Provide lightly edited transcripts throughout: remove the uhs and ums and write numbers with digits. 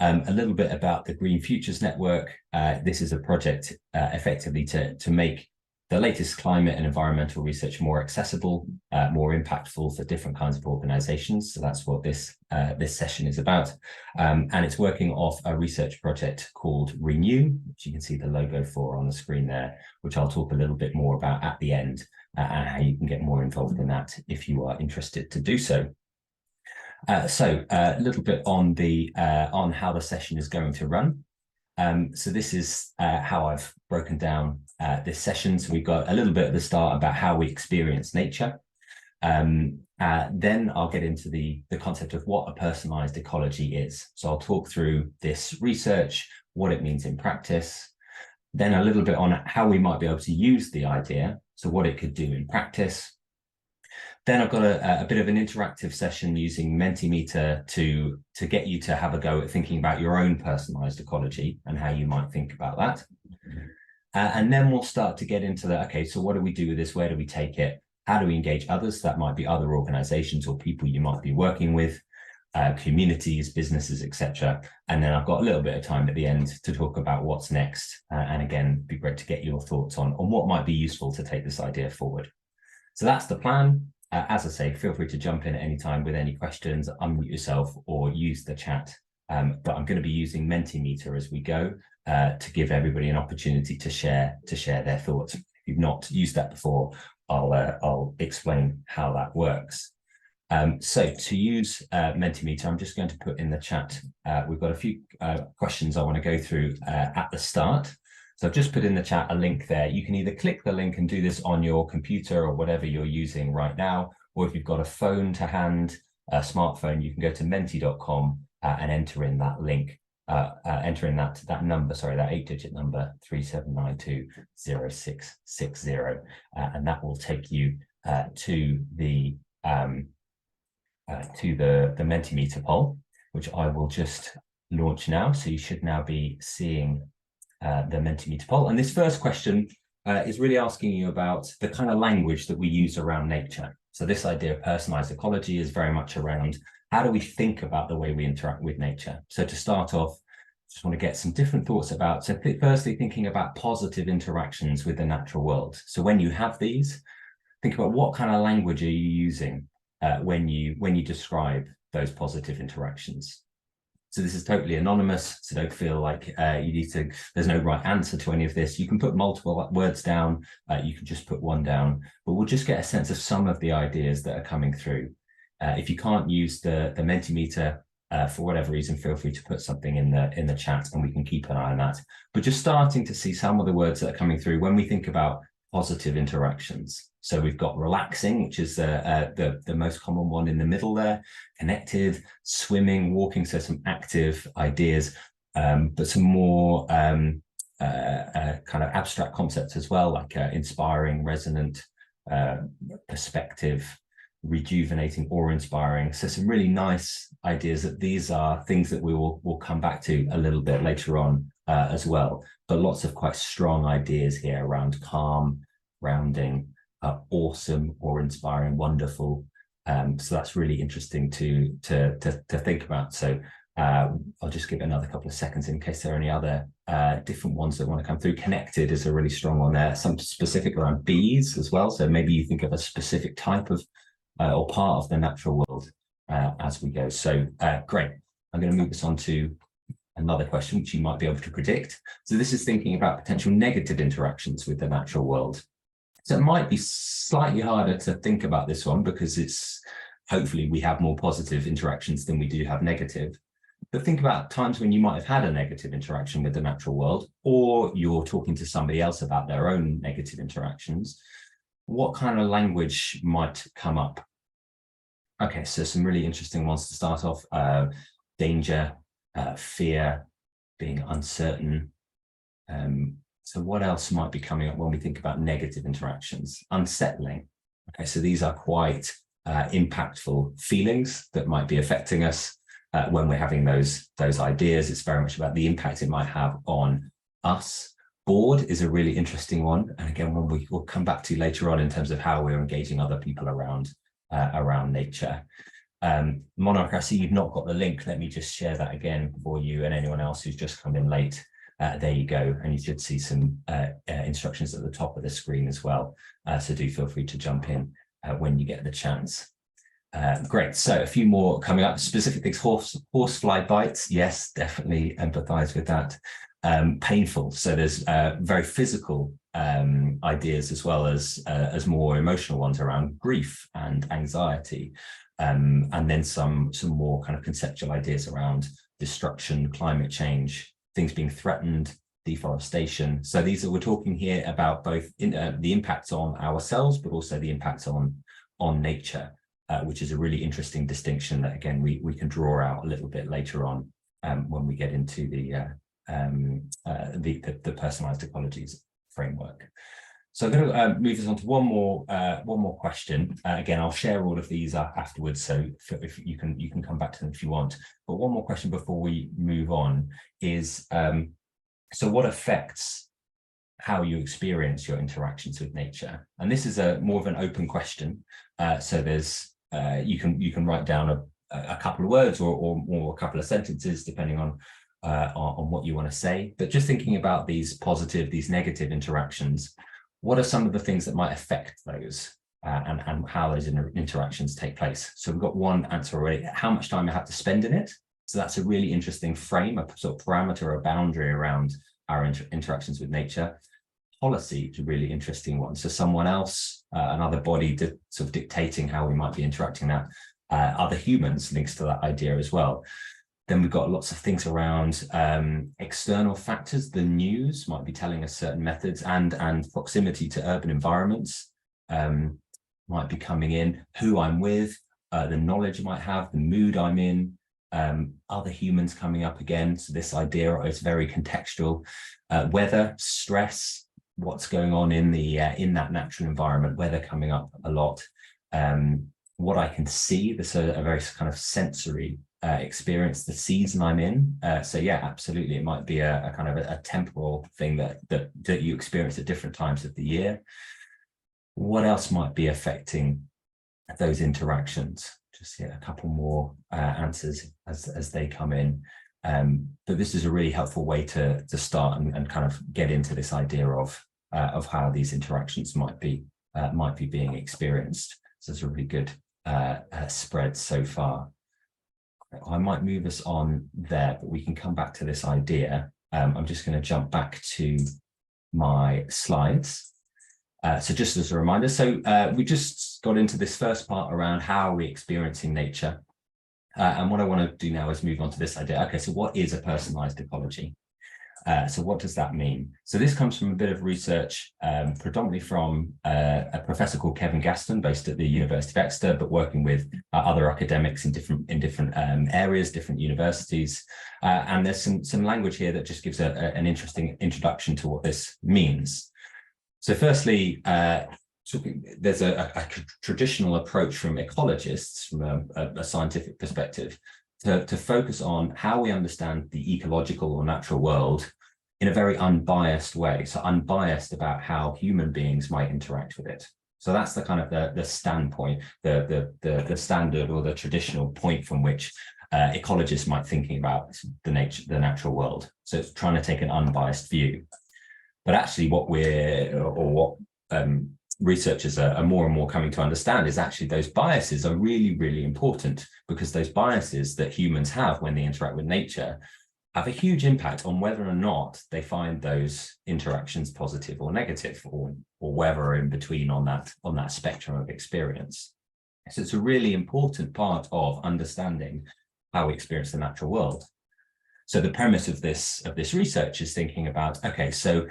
A little bit about the Green Futures Network. This is a project effectively to make the latest climate and environmental research more accessible, more impactful for different kinds of organizations. So that's what this session is about. And it's working off a research project called Renew, which you can see the logo for on the screen there, which I'll talk a little bit more about at the end, and how you can get more involved in that if you are interested to do so. So a little bit on how the session is going to run. So this is how I've broken down this session. So we've got a little bit at the start about how we experience nature. Then I'll get into the concept of what a personalized ecology is. So I'll talk through this research, what it means in practice, then a little bit on how we might be able to use the idea, so what it could do in practice. Then I've got a bit of an interactive session using Mentimeter to get you to have a go at thinking about your own personalized ecology and how you might think about that. And then we'll start to get into okay, so what do we do with this? Where do we take it? How do we engage others? That might be other organizations or people you might be working with, communities, businesses, etc. And then I've got a little bit of time at the end to talk about what's next. And again, it'd be great to get your thoughts on what might be useful to take this idea forward. So that's the plan. As I say, feel free to jump in at any time with any questions, unmute yourself or use the chat. But I'm going to be using Mentimeter as we go to give everybody an opportunity to share their thoughts. If you've not used that before, I'll explain how that works. So to use Mentimeter, I'm just going to put in the chat. We've got a few questions I want to go through at the start. So I've just put in the chat a link there. You can either click the link and do this on your computer or whatever you're using right now, or if you've got a phone to hand, a smartphone, you can go to menti.com and enter in that link, enter in that number, sorry, that 8-digit number, 37920660, and that will take you to the Mentimeter poll, which I will just launch now. So you should now be seeing the Mentimeter poll. And this first question is really asking you about the kind of language that we use around nature. So this idea of personalized ecology is very much around how do we think about the way we interact with nature. So to start off, just want to get some different thoughts about, so firstly, thinking about positive interactions with the natural world. So when you have these, think about what kind of language are you using when you describe those positive interactions. So this is totally anonymous, so don't feel like you need to, there's no right answer to any of this. You can put multiple words down, you can just put one down, but we'll just get a sense of some of the ideas that are coming through. If you can't use the Mentimeter for whatever reason, feel free to put something in the chat and we can keep an eye on that. But just starting to see some of the words that are coming through when we think about positive interactions. So we've got relaxing, which is the most common one in the middle there, connected, swimming, walking, so some active ideas, but some more kind of abstract concepts as well, like inspiring, resonant, perspective, rejuvenating, awe-inspiring. So some really nice ideas that these are things that we'll come back to a little bit later on as well, but lots of quite strong ideas here around calm, grounding, awesome, awe-inspiring, wonderful. So that's really interesting to think about. So I'll just give it another couple of seconds in case there are any other different ones that want to come through. Connected is a really strong one there. Some specific around bees as well. So maybe you think of a specific type of or part of the natural world as we go. So great. I'm going to move this on to another question, which you might be able to predict. So this is thinking about potential negative interactions with the natural world. So it might be slightly harder to think about this one because it's hopefully we have more positive interactions than we do have negative. But think about times when you might have had a negative interaction with the natural world, or you're talking to somebody else about their own negative interactions. What kind of language might come up? Okay, so some really interesting ones to start off. Danger, fear, being uncertain. So what else might be coming up when we think about negative interactions? Unsettling. Okay, so these are quite impactful feelings that might be affecting us when we're having those ideas. It's very much about the impact it might have on us. Bored is a really interesting one. And again, one we'll come back to later on in terms of how we're engaging other people around nature. Monarch, I see you've not got the link. Let me just share that again for you and anyone else who's just come in late. There you go. And you should see some instructions at the top of the screen as well. So do feel free to jump in when you get the chance. Great. So a few more coming up. Specific things, horsefly bites. Yes, definitely empathize with that. Painful. So there's very physical ideas as well as more emotional ones around grief and anxiety. And then some more kind of conceptual ideas around destruction, climate change, things being threatened, deforestation. So we're talking here about both the impacts on ourselves, but also the impacts on nature, which is a really interesting distinction that, again, we can draw out a little bit later on when we get into the personalized ecologies framework. So I'm going to move us on to one more question. Again, I'll share all of these afterwards, so if you can come back to them if you want. But one more question before we move on is, so what affects how you experience your interactions with nature? And this is more of an open question. So there's you can write down a couple of words or a couple of sentences depending on what you want to say. But just thinking about these positive, these negative interactions, what are some of the things that might affect those and how those interactions take place? So we've got one answer already: how much time I have to spend in it. So that's a really interesting frame, a sort of parameter, a boundary around our interactions with nature. Policy is a really interesting one. So someone else, another body, sort of dictating how we might be interacting that. Other humans links to that idea as well. Then we've got lots of things around external factors. The news might be telling us certain methods, and proximity to urban environments might be coming in. Who I'm with, the knowledge I might have, the mood I'm in, other humans coming up again. So this idea is very contextual. Weather, stress, what's going on in in that natural environment. Weather coming up a lot. What I can see. This is a very kind of sensory experience, the season I'm in. So yeah, absolutely, it might be a kind of a temporal thing that you experience at different times of the year. What else might be affecting those interactions? Just a couple more answers as they come in. But this is a really helpful way to start and kind of get into this idea of how these interactions might be being experienced. So it's a really good spread so far. I might move us on there, but we can come back to this idea. I'm just going to jump back to my slides. So just as a reminder, so we just got into this first part around how we're experiencing nature. And what I want to do now is move on to this idea. Okay, so what is a personalized ecology? So what does that mean? So this comes from a bit of research, predominantly from a professor called Kevin Gaston, based at the University of Exeter, but working with other academics in different areas, different universities. And there's some language here that just gives an interesting introduction to what this means. So firstly, there's a traditional approach from ecologists, from a scientific perspective, to focus on how we understand the ecological or natural world in a very unbiased way. So unbiased about how human beings might interact with it. So that's the kind of the standpoint, the standard or the traditional point from which ecologists might thinking about the natural world. So it's trying to take an unbiased view. But actually what researchers are more and more coming to understand is actually those biases are really, really important, because those biases that humans have when they interact with nature have a huge impact on whether or not they find those interactions positive or negative, or whether in between on that spectrum of experience. So it's a really important part of understanding how we experience the natural world. So the premise of this research is thinking about, okay, so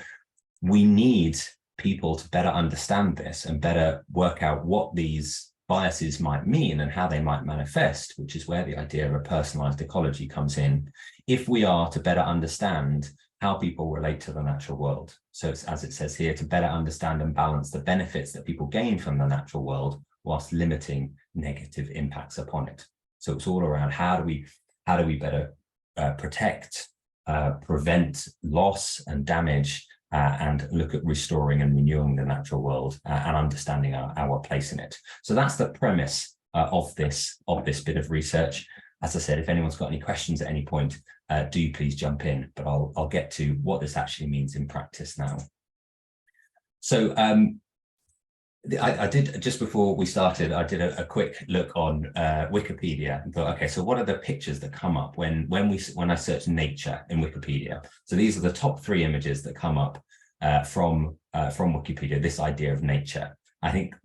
we need people to better understand this and better work out what these biases might mean and how they might manifest, which is where the idea of a personalized ecology comes in, if we are to better understand how people relate to the natural world. So it's, as it says here, to better understand and balance the benefits that people gain from the natural world whilst limiting negative impacts upon it. So it's all around how do we better protect, prevent loss and damage, and look at restoring and renewing the natural world and understanding our place in it. So that's the premise of this bit of research. As I said, if anyone's got any questions at any point, do please jump in, but I'll get to what this actually means in practice now. So I did, just before we started, I did a quick look on Wikipedia and thought, okay, so what are the pictures that come up when I search nature in Wikipedia? So these are the top 3 images that come up from Wikipedia, this idea of nature. I think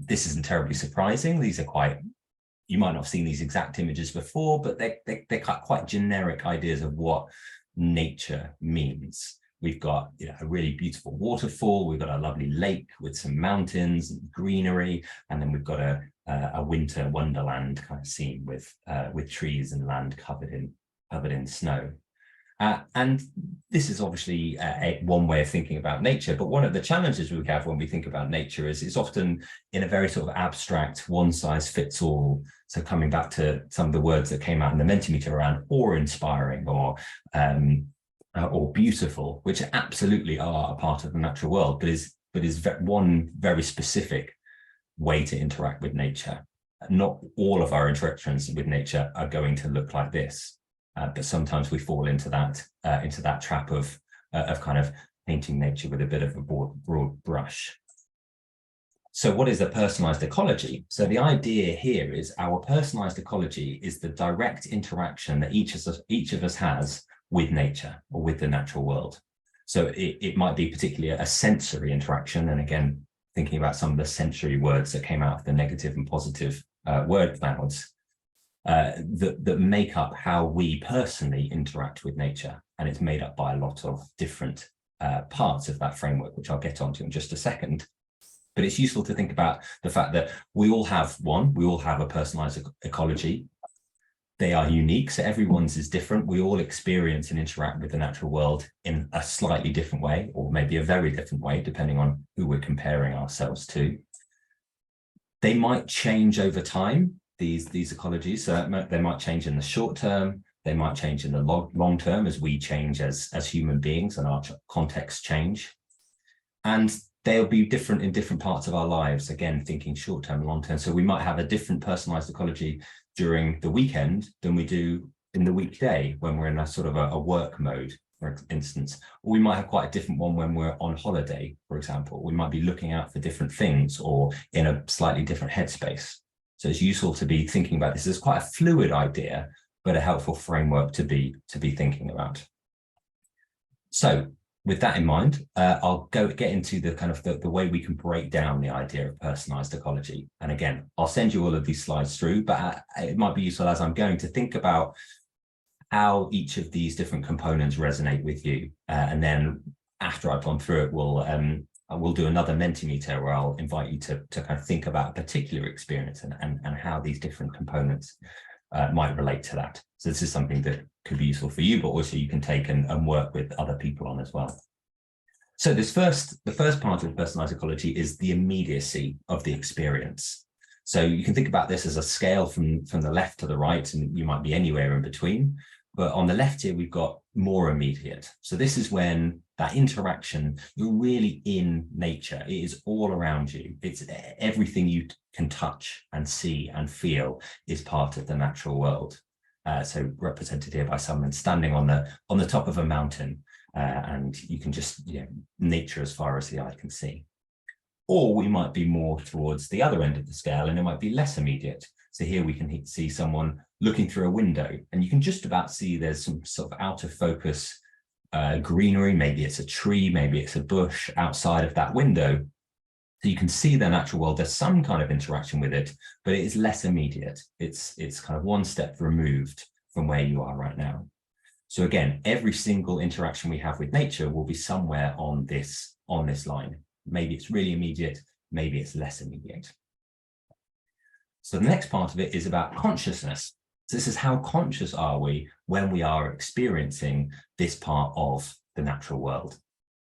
this isn't terribly surprising. These are quite, you might not have seen these exact images before, but they're quite generic ideas of what nature means. We've got, you know, a really beautiful waterfall. We've got a lovely lake with some mountains and greenery, and then we've got a winter wonderland kind of scene with trees and land covered in snow. And this is obviously one way of thinking about nature, but one of the challenges we have when we think about nature is it's often in a very sort of abstract, one-size-fits-all. So coming back to some of the words that came out in the Mentimeter around awe-inspiring or beautiful, which absolutely are a part of the natural world, but is one very specific way to interact with nature. Not all of our interactions with nature are going to look like this. But sometimes we fall into that trap of kind of painting nature with a bit of a broad brush. So what is a personalized ecology? So the idea here is our personalized ecology is the direct interaction that each of us has with nature or with the natural world. So it might be particularly a sensory interaction. And again, thinking about some of the sensory words that came out of the negative and positive word clouds. That make up how we personally interact with nature. And it's made up by a lot of different parts of that framework, which I'll get onto in just a second. But it's useful to think about the fact that we all have a personalized ecology. They are unique, so everyone's is different. We all experience and interact with the natural world in a slightly different way, or maybe a very different way, depending on who we're comparing ourselves to. They might change over time, these ecologies. So they might change in the short term, they might change in the long term as we change as human beings and our contexts change. And they'll be different in different parts of our lives, again, thinking short term and long term. So we might have a different personalized ecology during the weekend than we do in the weekday when we're in a sort of a work mode, for instance. Or we might have quite a different one when we're on holiday, for example. We might be looking out for different things or in a slightly different headspace. So it's useful to be thinking about this as quite a fluid idea, but a helpful framework to be thinking about. So with that in mind, I'll get into the kind of the way we can break down the idea of personalized ecology. And again, I'll send you all of these slides through, but it might be useful as I'm going to think about how each of these different components resonate with you. And then after I've gone through it, we'll do another Mentimeter where I'll invite you to kind of think about a particular experience and how these different components might relate to that. So this is something that could be useful for you, but also you can take and work with other people on as well. So the first part of personalized ecology is the immediacy of the experience. So you can think about this as a scale from the left to the right, and you might be anywhere in between. But on the left here, we've got more immediate. So this is when that interaction, you're really in nature. It is all around you. It's everything you can touch and see and feel is part of the natural world. So represented here by someone standing on the top of a mountain, and you can just, nature as far as the eye can see. Or we might be more towards the other end of the scale, and it might be less immediate. So here we can see someone looking through a window, and you can just about see there's some sort of out of focus greenery. Maybe it's a tree, maybe it's a bush outside of that window. So you can see the natural world. There's some kind of interaction with it, but it is less immediate. It's kind of one step removed from where you are right now. So again, every single interaction we have with nature will be somewhere on this line. Maybe it's really immediate, maybe it's less immediate. So the next part of it is about consciousness. So this is how conscious are we when we are experiencing this part of the natural world.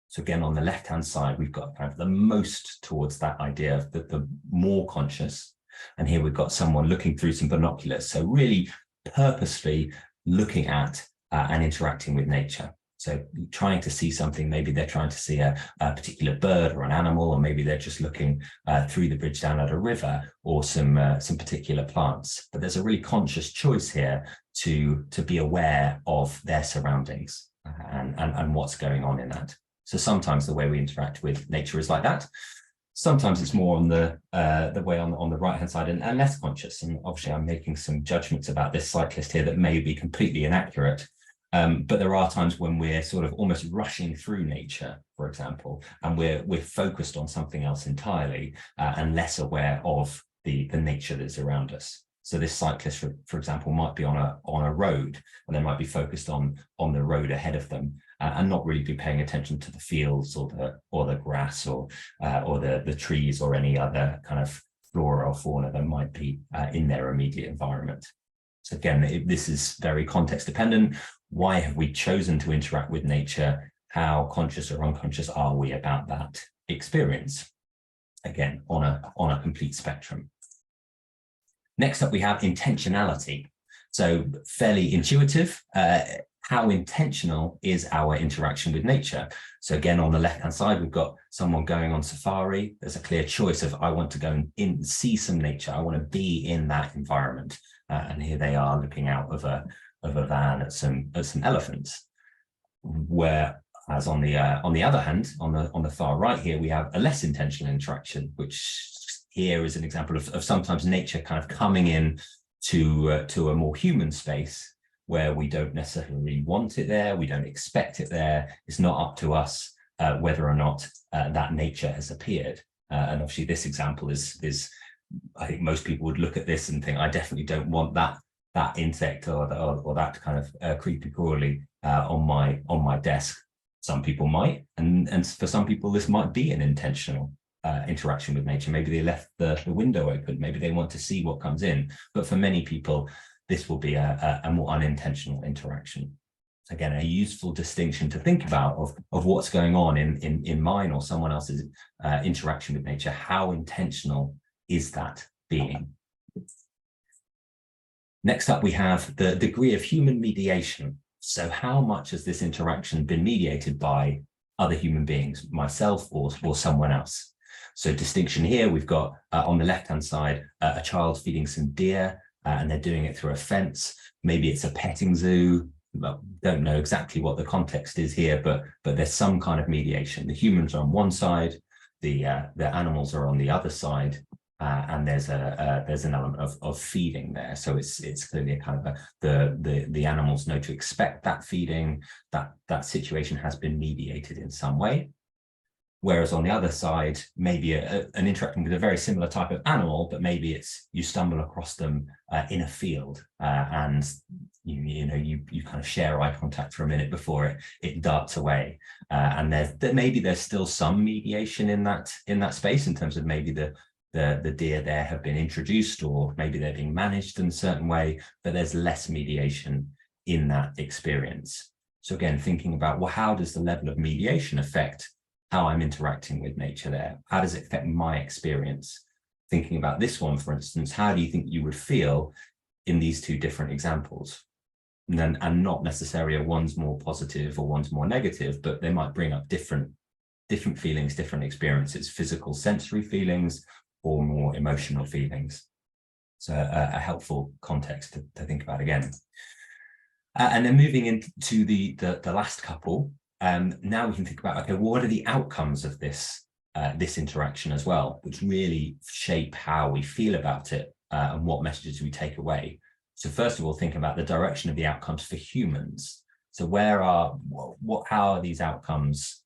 So again, on the left-hand side, we've got kind of the most towards that idea of the more conscious. And here we've got someone looking through some binoculars. So really purposefully looking at and interacting with nature. So trying to see something, maybe they're trying to see a particular bird or an animal, or maybe they're just looking through the bridge down at a river, or some particular plants. But there's a really conscious choice here to be aware of their surroundings and what's going on in that. So sometimes the way we interact with nature is like that. Sometimes it's more on the way on the right-hand side and less conscious. And obviously I'm making some judgments about this cyclist here that may be completely inaccurate. But there are times when we're sort of almost rushing through nature, for example, and we're focused on something else entirely and less aware of the nature that's around us. So this cyclist, for example, might be on a road, and they might be focused on the road ahead of them, and not really be paying attention to the fields or the grass or the trees or any other kind of flora or fauna that might be in their immediate environment. So again, this is very context dependent. Why have we chosen to interact with nature? How conscious or unconscious are we about that experience? Again, on a complete spectrum. Next up, we have intentionality. So fairly intuitive. How intentional is our interaction with nature? So again, on the left-hand side, we've got someone going on safari. There's a clear choice of, I want to go and see some nature. I want to be in that environment. And here they are looking out of a van at some elephants. Whereas on the other hand, on the far right here, we have a less intentional interaction, which here is an example of sometimes nature kind of coming in to a more human space where we don't necessarily want it there, we don't expect it there. It's not up to us whether or not that nature has appeared. And obviously this example is I think most people would look at this and think, I definitely don't want that insect or that kind of creepy crawly on my desk. Some people might, and for some people this might be an intentional interaction with nature. Maybe they left the window open, maybe they want to see what comes in. But for many people, this will be a more unintentional interaction. Again, a useful distinction to think about of what's going on in mine or someone else's interaction with nature. How intentional is that being? Next up, we have the degree of human mediation. So how much has this interaction been mediated by other human beings, myself or someone else? So distinction here, we've got on the left-hand side, a child feeding some deer, and they're doing it through a fence. Maybe it's a petting zoo. Well, don't know exactly what the context is here, but there's some kind of mediation. The humans are on one side, the animals are on the other side, and there's an element of feeding there. So it's clearly a kind of the animals know to expect that feeding, that situation has been mediated in some way. Whereas on the other side, maybe an interacting with a very similar type of animal, but maybe it's you stumble across them in a field and you kind of share eye contact for a minute before it darts away, and maybe there's still some mediation in that space in terms of maybe the deer there have been introduced, or maybe they're being managed in a certain way, but there's less mediation in that experience. So again, thinking about, well, how does the level of mediation affect how I'm interacting with nature there? How does it affect my experience? Thinking about this one, for instance, how do you think you would feel in these two different examples? And not necessarily one's more positive or one's more negative, but they might bring up different feelings, different experiences, physical, sensory feelings, or more emotional feelings. So a helpful context to think about again. And then moving into the last couple, now we can think about, okay, well, what are the outcomes of this interaction as well, which really shape how we feel about it and what messages we take away. So first of all, think about the direction of the outcomes for humans. So how are these outcomes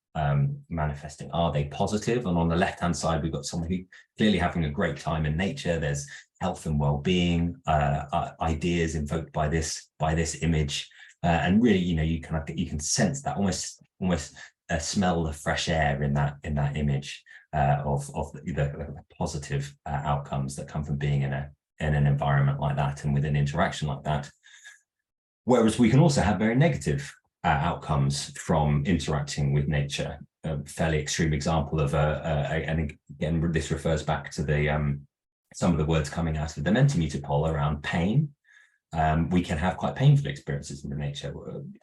manifesting? Are they positive? And on the left-hand side, we've got someone who clearly having a great time in nature. There's health and well-being, ideas invoked by this image, and really, you can sense that almost smell the fresh air in that image of the positive outcomes that come from being in an environment like that and with an interaction like that. Whereas we can also have very negative outcomes from interacting with nature. A fairly extreme example of and again, this refers back to some of the words coming out of the Mentimeter poll around pain. We can have quite painful experiences in nature.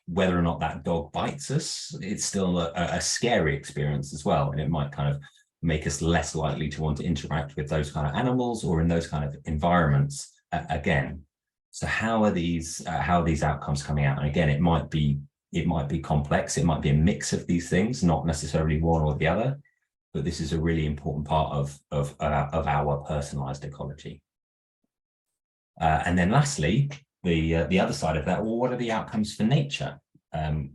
Whether or not that dog bites us, it's still a scary experience as well. And it might kind of make us less likely to want to interact with those kind of animals or in those kind of environments again. So how are these outcomes coming out? And again, it might be complex. It might be a mix of these things, not necessarily one or the other. But this is a really important part of our personalized ecology. And then lastly, the other side of that, well, what are the outcomes for nature? And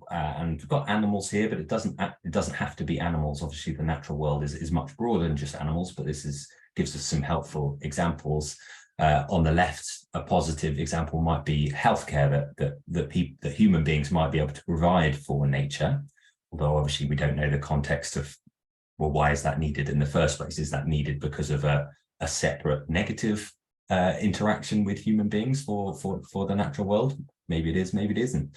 we've got animals here, but it doesn't have to be animals. Obviously, the natural world is much broader than just animals, but this gives us some helpful examples. On the left, a positive example might be healthcare that human beings might be able to provide for nature. Although obviously we don't know the context of, well, why is that needed in the first place? Is that needed because of a separate negative interaction with human beings for the natural world? Maybe it is, maybe it isn't.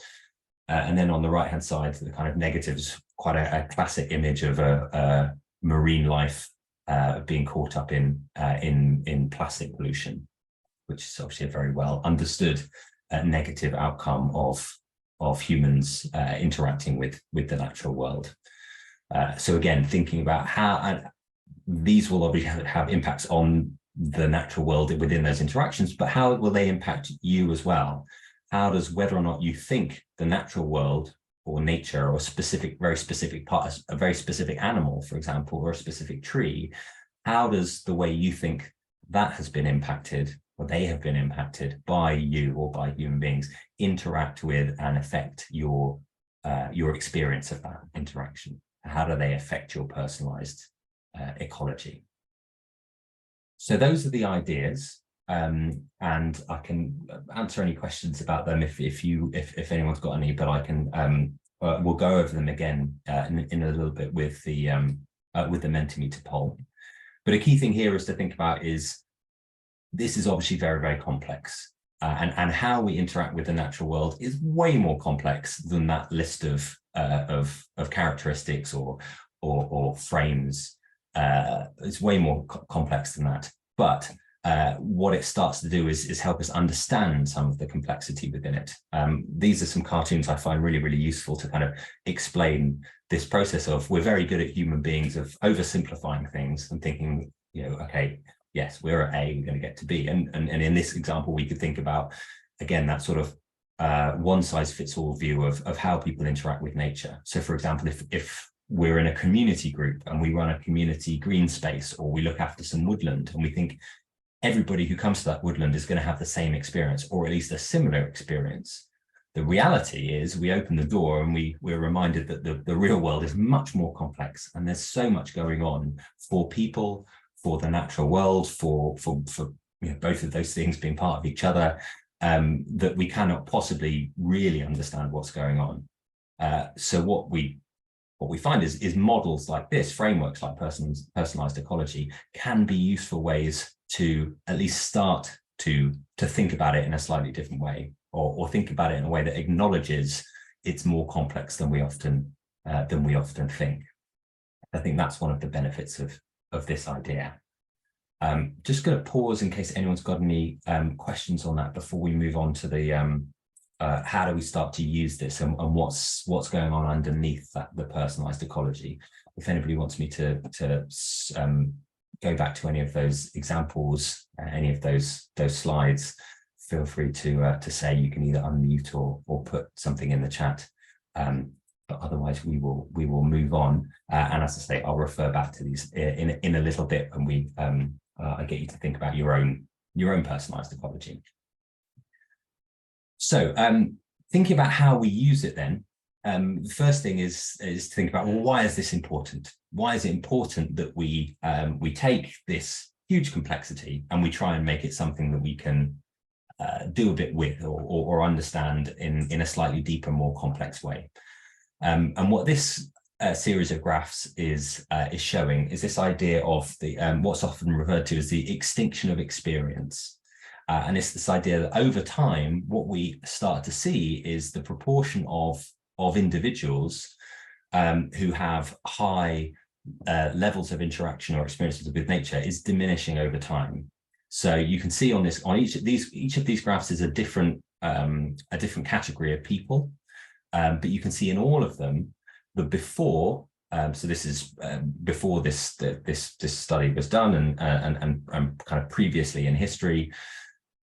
And then on the right hand side, the kind of negatives, quite a classic image of a marine life being caught up in plastic pollution, which is obviously a very well understood negative outcome of humans interacting with the natural world. So again, thinking about how these will obviously have impacts on the natural world within those interactions, but how will they impact you as well? How does whether or not you think the natural world or nature or a very specific part, a very specific animal, for example, or a specific tree, how does the way you think that has been impacted or they have been impacted by you or by human beings interact with and affect your experience of that interaction? How do they affect your personalized ecology? So those are the ideas, and I can answer any questions about them if anyone's got any. But I can we'll go over them again in a little bit with the Mentimeter poll. But a key thing here is to think about is this is obviously very, very complex, and how we interact with the natural world is way more complex than that list of characteristics or frames. It's way more complex than that. But what it starts to do is help us understand some of the complexity within it. These are some cartoons I find really, really useful to kind of explain this process of, we're very good at human beings of oversimplifying things and thinking, okay, yes, we're at A, we're going to get to B. And in this example, we could think about, again, that sort of one size fits all view of how people interact with nature. So for example, if we're in a community group and we run a community green space, or we look after some woodland, and we think everybody who comes to that woodland is going to have the same experience, or at least a similar experience. The reality is we open the door and we're reminded that the real world is much more complex, and there's so much going on for people, for the natural world, for both of those things being part of each other, that we cannot possibly really understand what's going on. So what we find is models like this, frameworks like personalized ecology, can be useful ways to at least start to think about it in a slightly different way, or think about it in a way that acknowledges it's more complex than we often think. I think that's one of the benefits of this idea. Just going to pause in case anyone's got any questions on that before we move on to the how do we start to use this, and what's going on underneath the personalized ecology. If anybody wants me to go back to any of those examples, any of those slides, feel free to say. You can either unmute or put something in the chat. But otherwise, we will move on. And as I say, I'll refer back to these in a little bit when I get you to think about your own personalized ecology. So thinking about how we use it then, the first thing is to think about, well, why is this important? Why is it important that we take this huge complexity and we try and make it something that we can do a bit with or understand in a slightly deeper, more complex way? And what this series of graphs is showing is this idea of the what's often referred to as the extinction of experience. And it's this idea that over time, what we start to see is the proportion of individuals who have high levels of interaction or experiences with nature is diminishing over time. So you can see on this, on each of these graphs is a different category of people, but you can see in all of them the before. So this is before this study was done, and kind of previously in history.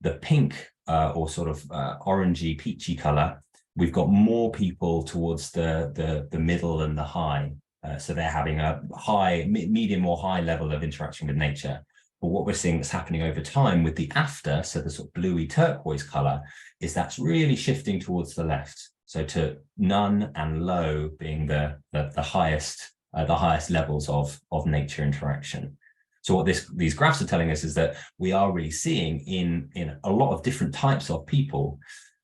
The pink or sort of orangey, peachy color, we've got more people towards the middle and the high. So they're having a high, medium or high level of interaction with nature. But what we're seeing that's happening over time with the after, so the sort of bluey turquoise color, is that's really shifting towards the left. So to none and low being the highest levels of nature interaction. So what these graphs are telling us is that we are really seeing in a lot of different types of people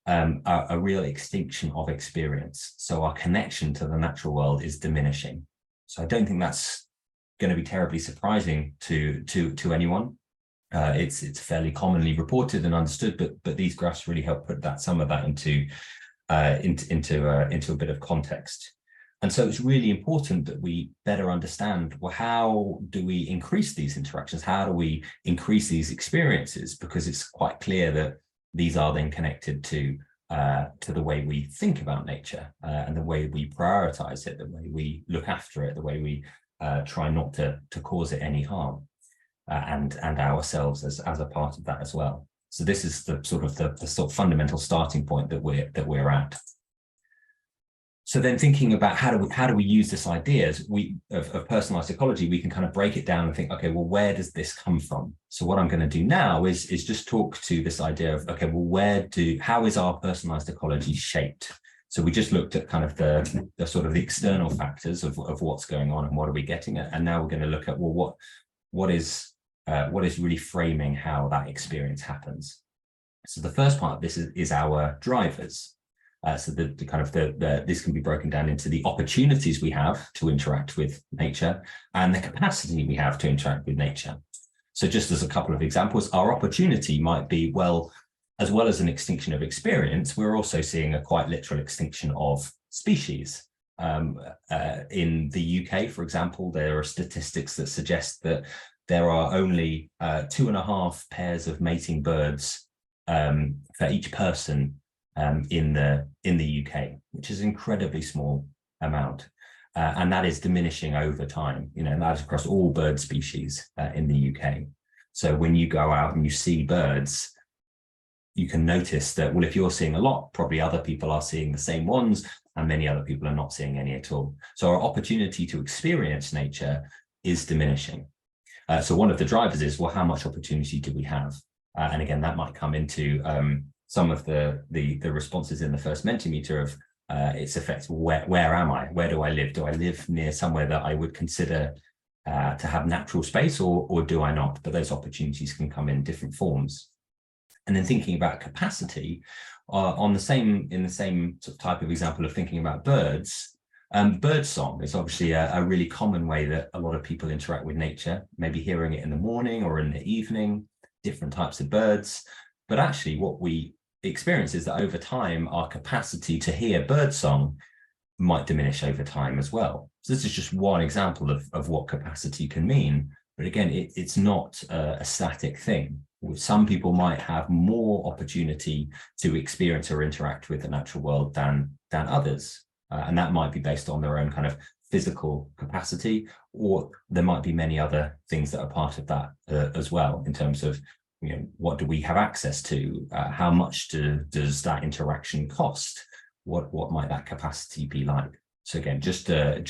a real extinction of experience. So our connection to the natural world is diminishing. So I don't think that's going to be terribly surprising to anyone. It's fairly commonly reported and understood, but these graphs really help put some of that into a bit of context. And so it's really important that we better understand, well, how do we increase these interactions? How do we increase these experiences? Because it's quite clear that these are then connected to the way we think about nature and the way we prioritize it, the way we look after it, the way we try not to cause it any harm, and ourselves as a part of that as well. So this is the sort of fundamental starting point that we're at. So then thinking about how do we use this ideas of personalized ecology, we can kind of break it down and think, okay, well, where does this come from? So what I'm going to do now is just talk to this idea of, okay, well, how is our personalized ecology shaped? So we just looked at kind of the sort of the external factors of what's going on and what are we getting at, and now we're going to look at, well, what is really framing how that experience happens. So the first part of this is our drivers. So this can be broken down into the opportunities we have to interact with nature and the capacity we have to interact with nature. So just as a couple of examples, our opportunity might be, well as an extinction of experience, we're also seeing a quite literal extinction of species. In the UK, for example, there are statistics that suggest that there are only 2.5 pairs of mating birds for each person in the UK, which is an incredibly small amount, and that is diminishing over time. That's across all bird species in the UK. So when you go out and you see birds, you can notice that, well, if you're seeing a lot, probably other people are seeing the same ones, and many other people are not seeing any at all. So our opportunity to experience nature is diminishing. So one of the drivers is, well, how much opportunity do we have? And again, that might come into some of the responses in the first Mentimeter of its effects. Where am I? Where do I live? Do I live near somewhere that I would consider to have natural space, or do I not? But those opportunities can come in different forms. And then thinking about capacity, in the same sort of type of example of thinking about birds, bird song is obviously a really common way that a lot of people interact with nature, maybe hearing it in the morning or in the evening, different types of birds. But actually what we experience is that over time, our capacity to hear bird song might diminish over time as well. So this is just one example of what capacity can mean. But again, it's not a static thing. Some people might have more opportunity to experience or interact with the natural world than others. And that might be based on their own kind of physical capacity, or there might be many other things that are part of that as well, in terms of, what do we have access to? How much does that interaction cost? What might that capacity be like? So again, just a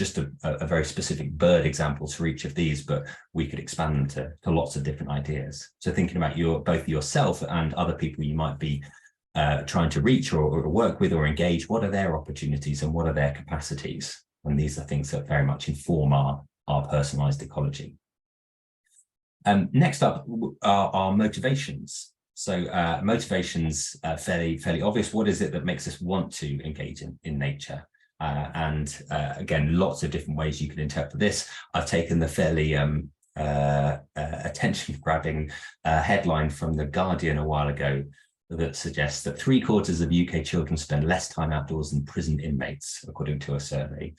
very specific bird examples for each of these, but we could expand them to lots of different ideas. So thinking about both yourself and other people you might be trying to reach or work with or engage, what are their opportunities and what are their capacities? And these are things that very much inform our personalized ecology. Next up are motivations. So motivations, fairly obvious. What is it that makes us want to engage in nature? Again, lots of different ways you can interpret this. I've taken the fairly attention-grabbing headline from The Guardian a while ago that suggests that 3/4 of UK children spend less time outdoors than prison inmates, according to a survey.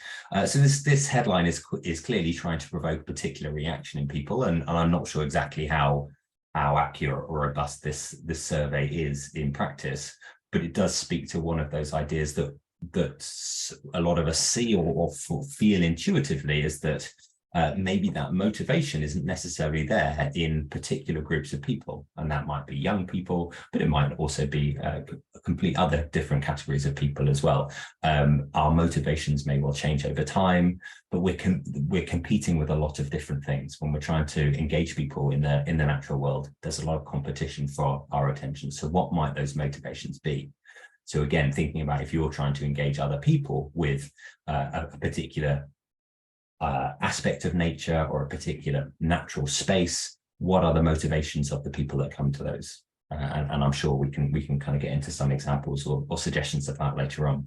So this headline is clearly trying to provoke a particular reaction in people, and I'm not sure exactly how how accurate or robust this survey is in practice, but it does speak to one of those ideas that a lot of us see or feel intuitively, is that maybe that motivation isn't necessarily there in particular groups of people, and that might be young people, but it might also be complete other different categories of people as well. Our motivations may well change over time, but we're competing with a lot of different things when we're trying to engage people in the natural world. There's a lot of competition for our attention. So what might those motivations be? So again, thinking about if you're trying to engage other people with a particular aspect of nature or a particular natural space, what are the motivations of the people that come to those? And I'm sure we can kind of get into some examples or suggestions of that later on.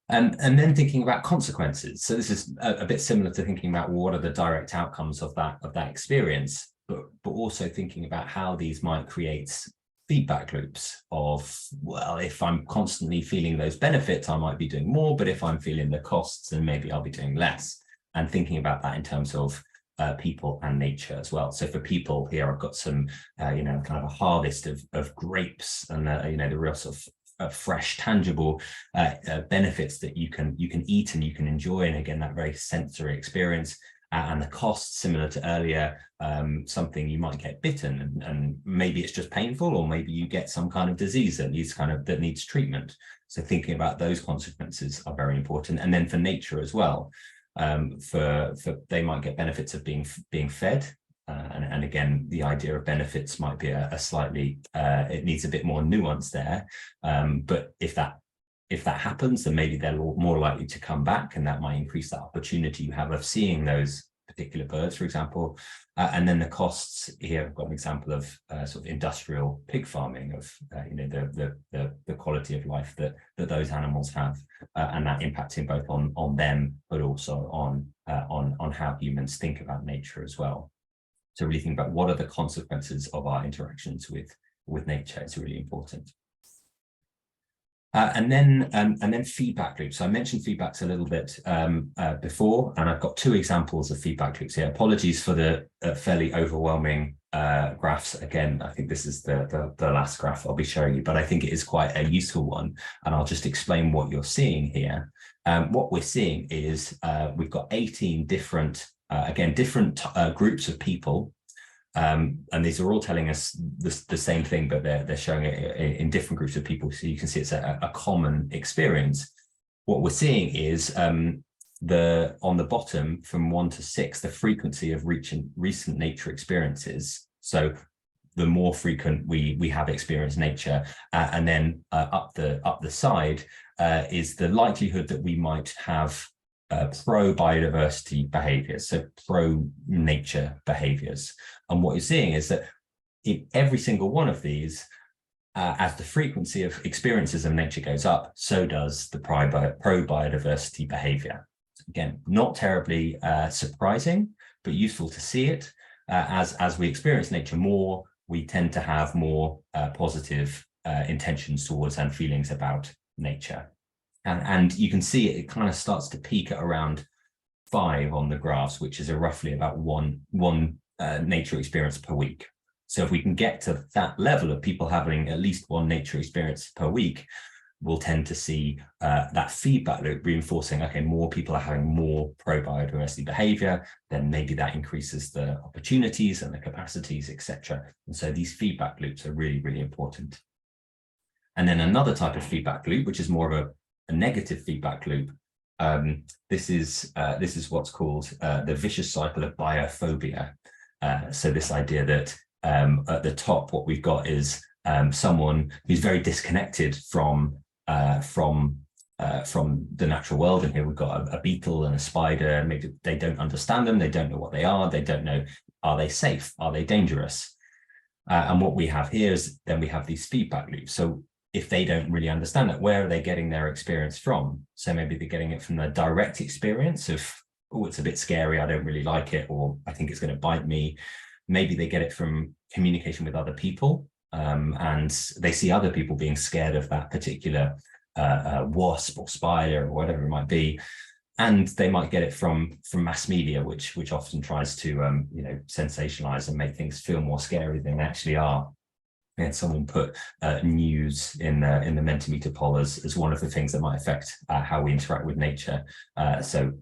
And then thinking about consequences. So this is a bit similar to thinking about what are the direct outcomes of that experience, but also thinking about how these might create feedback loops of, well, if I'm constantly feeling those benefits, I might be doing more, but if I'm feeling the costs, then maybe I'll be doing less. And thinking about that in terms of people and nature as well. So for people here, I've got some, kind of a harvest of grapes and, the real sort of fresh, tangible benefits that you can eat and you can enjoy. And again, that very sensory experience. And the costs, similar to earlier, something you might get bitten and maybe it's just painful, or maybe you get some kind of disease that needs treatment. So thinking about those consequences are very important. And then for nature as well, for they might get benefits of being fed. And again, the idea of benefits might be a slightly, it needs a bit more nuance there. But if that happens, then maybe they're more likely to come back, and that might increase that opportunity you have of seeing those particular birds, for example. And then the costs here, I've got an example of sort of industrial pig farming, of the quality of life that those animals have, and that impacting both on them, but also on how humans think about nature as well. So really think about what are the consequences of our interactions with nature is really important. And then feedback loops. So I mentioned feedbacks a little bit before, and I've got two examples of feedback loops here. Apologies for the fairly overwhelming graphs. Again, I think this is the last graph I'll be showing you, but I think it is quite a useful one, and I'll just explain what you're seeing here. What we're seeing is we've got 18 different, different groups of people. And these are all telling us the same thing, but they're showing it in different groups of people. So you can see it's a common experience. What we're seeing is on the bottom from 1 to 6, the frequency of recent nature experiences. So the more frequent we have experienced nature, and then up the side is the likelihood that we might have pro-biodiversity behaviors, so pro-nature behaviors. And what you're seeing is that in every single one of these, as the frequency of experiences of nature goes up, so does the pro-biodiversity behavior. Again, not terribly surprising, but useful to see it. As we experience nature more, we tend to have more positive intentions towards and feelings about nature. And you can see it kind of starts to peak at around 5 on the graphs, which is roughly about one nature experience per week. So if we can get to that level of people having at least one nature experience per week, we'll tend to see that feedback loop reinforcing, okay, more people are having more pro-biodiversity behavior, then maybe that increases the opportunities and the capacities, etc. And so these feedback loops are really, really important. And then another type of feedback loop, which is more of a negative feedback loop. This is what's called the vicious cycle of biophobia. So this idea that at the top, what we've got is someone who's very disconnected from the natural world. And here we've got a beetle and a spider. Maybe they don't understand them. They don't know what they are. They don't know, are they safe? Are they dangerous? And what we have here is then we have these feedback loops. So if they don't really understand that, where are they getting their experience from? So maybe they're getting it from the direct experience of, oh, it's a bit scary, I don't really like it, or I think it's going to bite me. Maybe they get it from communication with other people, and they see other people being scared of that particular wasp or spider or whatever it might be. and they might get it from mass media, which often tries to sensationalize and make things feel more scary than they actually are. And someone put news in the Mentimeter poll as one of the things that might affect how we interact with nature. So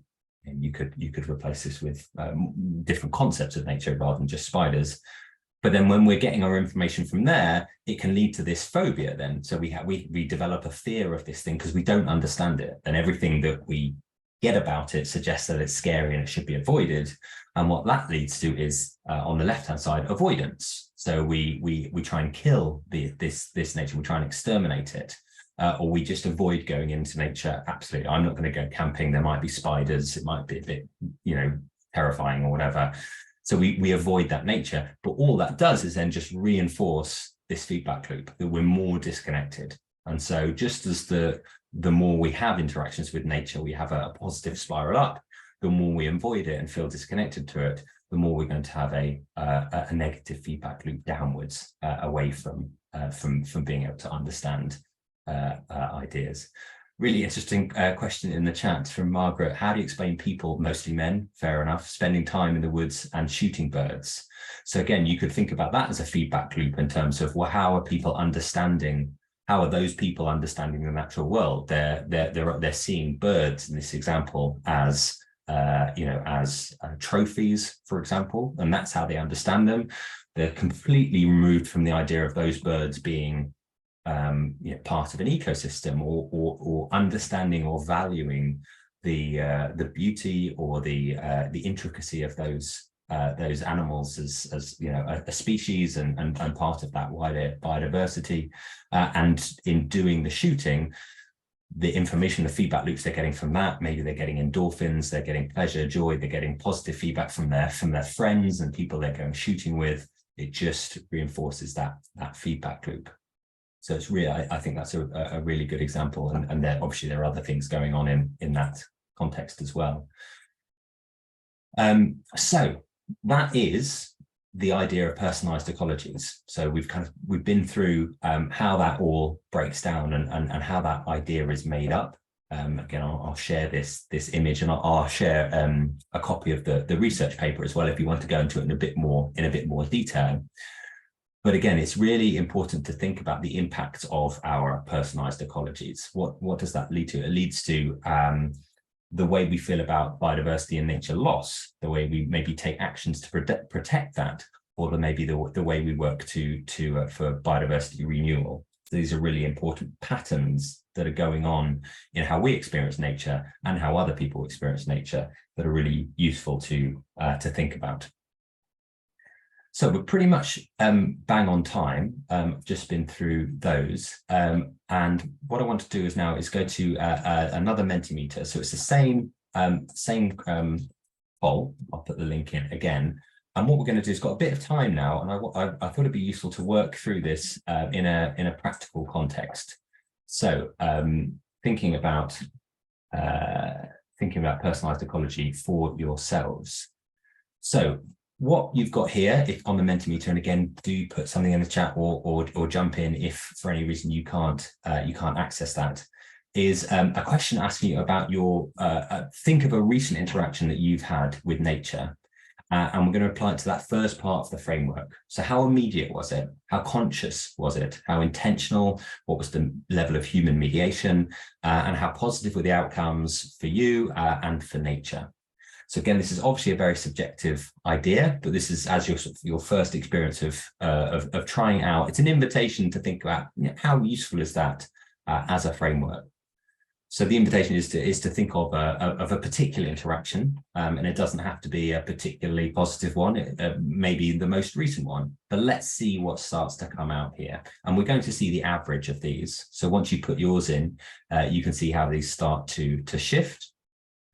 you could replace this with different concepts of nature rather than just spiders. But then when we're getting our information from there, it can lead to this phobia then. So we develop a fear of this thing because we don't understand it, and everything that we get about it suggests that it's scary and it should be avoided. And what that leads to is on the left-hand side, avoidance. So we try and kill this nature, we try and exterminate it, or we just avoid going into nature. Absolutely, I'm not going to go camping. There might be spiders. It might be a bit, terrifying or whatever. So we avoid that nature. But all that does is then just reinforce this feedback loop that we're more disconnected. And so just as the more we have interactions with nature, we have a positive spiral up. The more we avoid it and feel disconnected to it, the more we're going to have a negative feedback loop downwards, away from being able to understand ideas. Really interesting question in the chat from Margaret. How do you explain people, mostly men, fair enough, spending time in the woods and shooting birds? So again, you could think about that as a feedback loop in terms of, well, how are those people understanding the natural world? They're seeing birds in this example as trophies, for example, and that's how they understand them. They're completely removed from the idea of those birds being part of an ecosystem, or understanding or valuing the beauty or the intricacy of those animals as a species and part of that wider biodiversity. And in doing the shooting, the information, the feedback loops they're getting from that, maybe they're getting endorphins, they're getting pleasure, joy, they're getting positive feedback from their friends and people they're going shooting with. It just reinforces that feedback loop. So it's really, I think that's a really good example, and obviously there are other things going on in that context as well. So that is the idea of personalized ecologies. So we've been through how that all breaks down and how that idea is made up. Again, I'll share this image, and I'll share a copy of the research paper as well if you want to go into it in a bit more detail. But again, it's really important to think about the impact of our personalized ecologies. What does that lead to? It leads to the way we feel about biodiversity and nature loss, the way we maybe take actions to protect that, or maybe the way we work for biodiversity renewal. So these are really important patterns that are going on in how we experience nature and how other people experience nature that are really useful to think about. So we're pretty much bang on time. Just been through those. And what I want to do now is go to another Mentimeter. So it's the same poll. I'll put the link in again. And what we're going to do is got a bit of time now, and I thought it'd be useful to work through this in a practical context. So thinking about personalized ecology for yourselves. So what you've got here, if on the Mentimeter, and again, do put something in the chat or jump in if for any reason you can't access that, is a question asking you about your think of a recent interaction that you've had with nature, and we're going to apply it to that first part of the framework. So how immediate was it? How conscious was it? How intentional? What was the level of human mediation? And how positive were the outcomes for you and for nature? So again, this is obviously a very subjective idea, but this is as your first experience of trying out. It's an invitation to think about how useful is that as a framework. So the invitation is to think of a particular interaction, and it doesn't have to be a particularly positive one. It may be the most recent one, but let's see what starts to come out here. And we're going to see the average of these. So once you put yours in, you can see how these start to shift.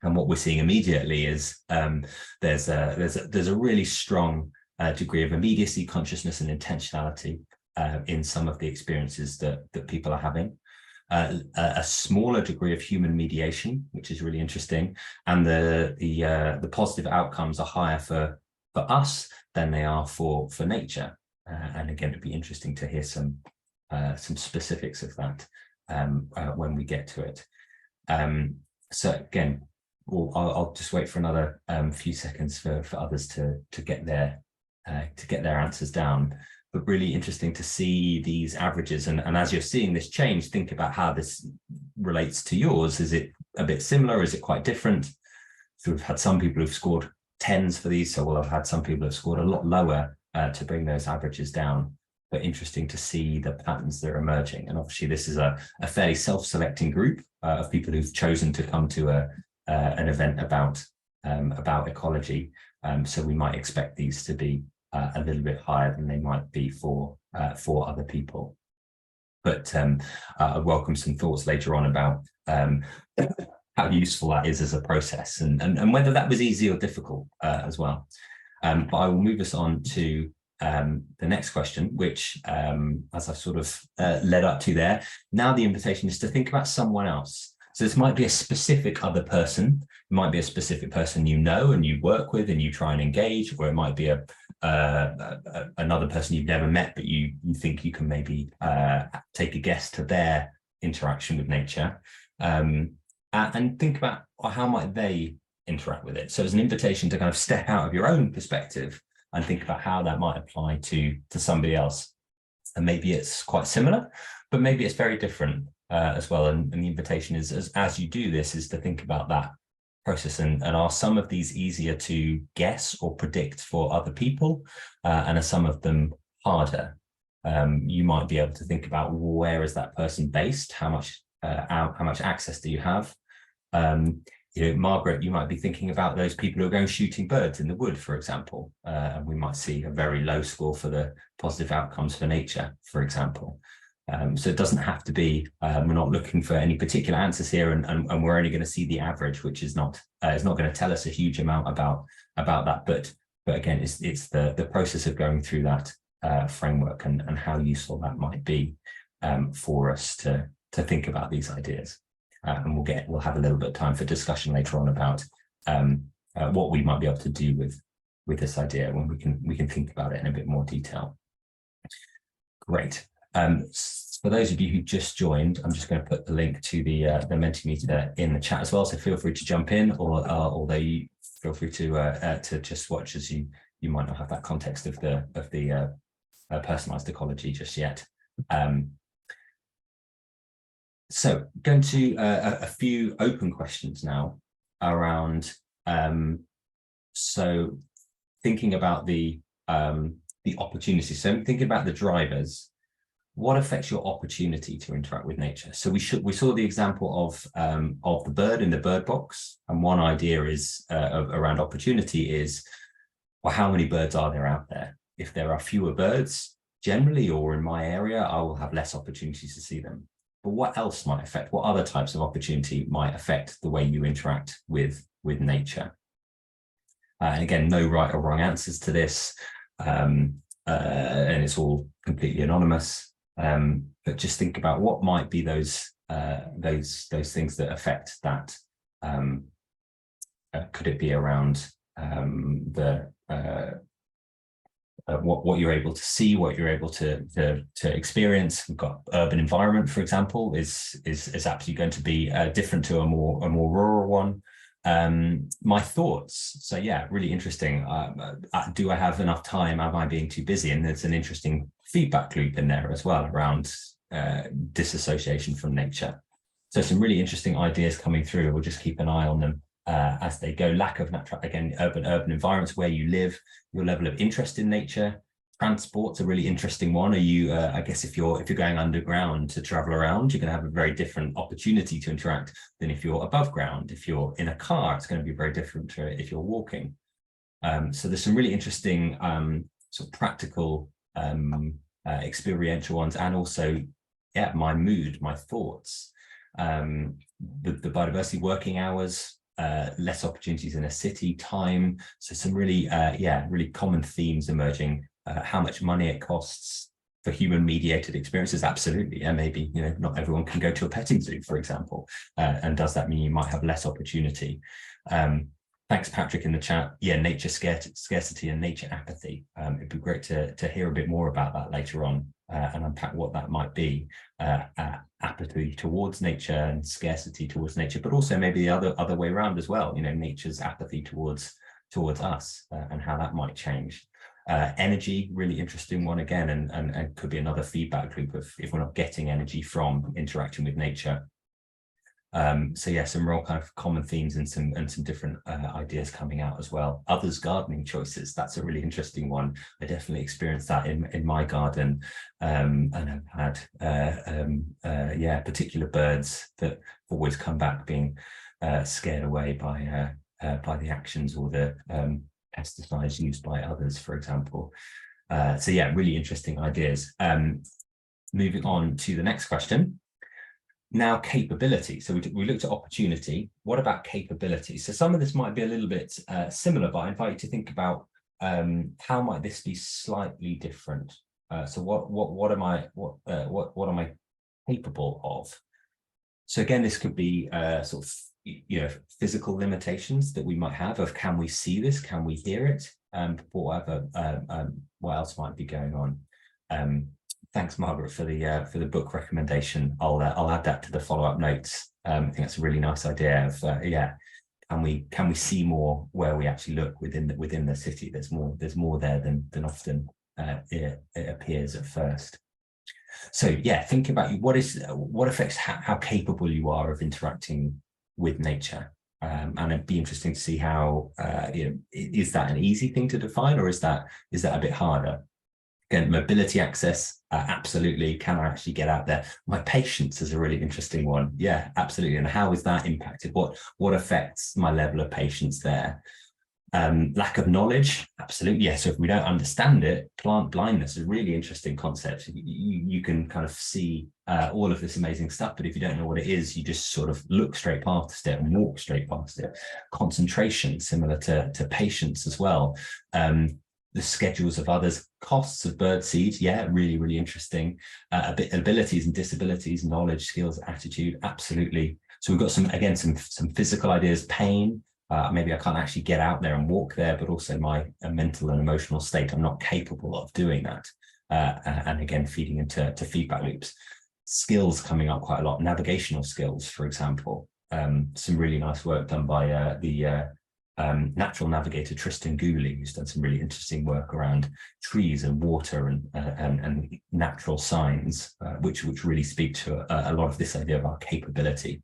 And what we're seeing immediately is there's a really strong degree of immediacy, consciousness, and intentionality in some of the experiences that people are having. A smaller degree of human mediation, which is really interesting, and the positive outcomes are higher for us than they are for nature. And again, it'd be interesting to hear some specifics of that when we get to it. So again, I'll just wait for another few seconds for others to get their answers down. But really interesting to see these averages, and as you're seeing this change, think about how this relates to yours. Is it a bit similar? Is it quite different? So we've had some people who've scored 10s for these, so we'll have had some people who've scored a lot lower to bring those averages down. But interesting to see the patterns that are emerging. And obviously this is a fairly self-selecting group of people who've chosen to come to an event about ecology. So we might expect these to be a little bit higher than they might be for other people. But I welcome some thoughts later on about how useful that is as a process, and whether that was easy or difficult as well. But I will move us on to the next question, which, as I've sort of led up to there, now the invitation is to think about someone else. So this might be a specific other person, it might be a specific person you know and you work with and you try and engage, or it might be another person you've never met, but you think you can maybe take a guess to their interaction with nature, and think about how might they interact with it. So it's an invitation to kind of step out of your own perspective and think about how that might apply to somebody else. And maybe it's quite similar, but maybe it's very different as well. And the invitation is, as you do this, is to think about that process, and are some of these easier to guess or predict for other people, and are some of them harder? You might be able to think about, where is that person based? How much access do you have? Margaret, you might be thinking about those people who are going shooting birds in the wood, for example, and we might see a very low score for the positive outcomes for nature, for example. So it doesn't have to be, we're not looking for any particular answers here, and we're only going to see the average, which is not going to tell us a huge amount about that. But again, it's the process of going through that framework and how useful that might be for us to think about these ideas. And we'll have a little bit of time for discussion later on about what we might be able to do with this idea when we can think about it in a bit more detail. Great. For those of you who just joined, I'm just going to put the link to the Mentimeter in the chat as well. So feel free to jump in, or although you feel free to just watch, as you might not have that context of the personalized ecology just yet. So going to a few open questions now around, so thinking about the opportunity. So thinking about the drivers, what affects your opportunity to interact with nature? So we saw the example of the bird in the bird box, and one idea is around opportunity is, well, how many birds are there out there? If there are fewer birds generally, or in my area, I will have less opportunities to see them. But what else might affect? What other types of opportunity might affect the way you interact with nature? And again, no right or wrong answers to this, and it's all completely anonymous. But just think about what might be those things that affect that. Could it be around what you're able to see, what you're able to experience? We've got urban environment, for example, is absolutely going to be different to a more rural one. My thoughts. So yeah, really interesting. Do I have enough time? Am I being too busy? And there's an interesting feedback loop in there as well around disassociation from nature. So some really interesting ideas coming through. We'll just keep an eye on them as they go. Lack of natural, again, urban environments, where you live, your level of interest in nature. Transport's a really interesting one. Are you, I guess, if you're going underground to travel around, you're going to have a very different opportunity to interact than if you're above ground. If you're in a car, it's going to be very different to if you're walking. So there's some really interesting sort of practical, experiential ones, and also, yeah, my mood, my thoughts, the biodiversity, working hours, less opportunities in a city, time. So some really, really common themes emerging. How much money it costs for human mediated experiences. Absolutely. And maybe, not everyone can go to a petting zoo, for example. And does that mean you might have less opportunity? Thanks, Patrick, in the chat. Yeah, nature scarcity and nature apathy. It'd be great to hear a bit more about that later on and unpack what that might be. Apathy towards nature and scarcity towards nature, but also maybe the other way around as well. You know, nature's apathy towards us and how that might change. Energy, really interesting one again, and could be another feedback loop of if we're not getting energy from interacting with nature. So yeah, some real kind of common themes and some different ideas coming out as well. Others' gardening choices, that's a really interesting one. I definitely experienced that in my garden, and have had yeah, particular birds that always come back being scared away by the actions or the pesticides used by others, for example. So yeah, really interesting ideas. Moving on to the next question. Now, capability. So we looked at opportunity. What about capability? So some of this might be a little bit similar, but I invite you to think about how might this be slightly different. So what am I capable of? So again, this could be sort of, you know, physical limitations that we might have of, can we see this? Can we hear it? Whatever, what else might be going on? Thanks, Margaret, for the book recommendation. I'll add that to the follow-up notes. I think that's a really nice idea of yeah, can we see more where we actually look within the city? There's more there than often it appears at first. So yeah, think about what affects how capable you are of interacting with nature. And it'd be interesting to see how you know, is that an easy thing to define, or is that a bit harder? Again, mobility access, absolutely. Can I actually get out there? My patience is a really interesting one. Yeah, absolutely. And how is that impacted? What affects my level of patience there? Lack of knowledge, absolutely. Yeah. So if we don't understand it, plant blindness is a really interesting concept. You can kind of see all of this amazing stuff, but if you don't know what it is, you just sort of look straight past it and walk straight past it. Concentration, similar to patience as well. The schedules of others, costs of bird seed, yeah, really, really interesting. Abilities and disabilities, knowledge, skills, attitude, absolutely. So we've got some physical ideas, pain. Maybe I can't actually get out there and walk there, but also my mental and emotional state, I'm not capable of doing that. And again, feeding into feedback loops. Skills coming up quite a lot, navigational skills, for example. Some really nice work done by the natural navigator Tristan Gooley, who's done some really interesting work around trees and water and natural signs, which really speak to a lot of this idea of our capability.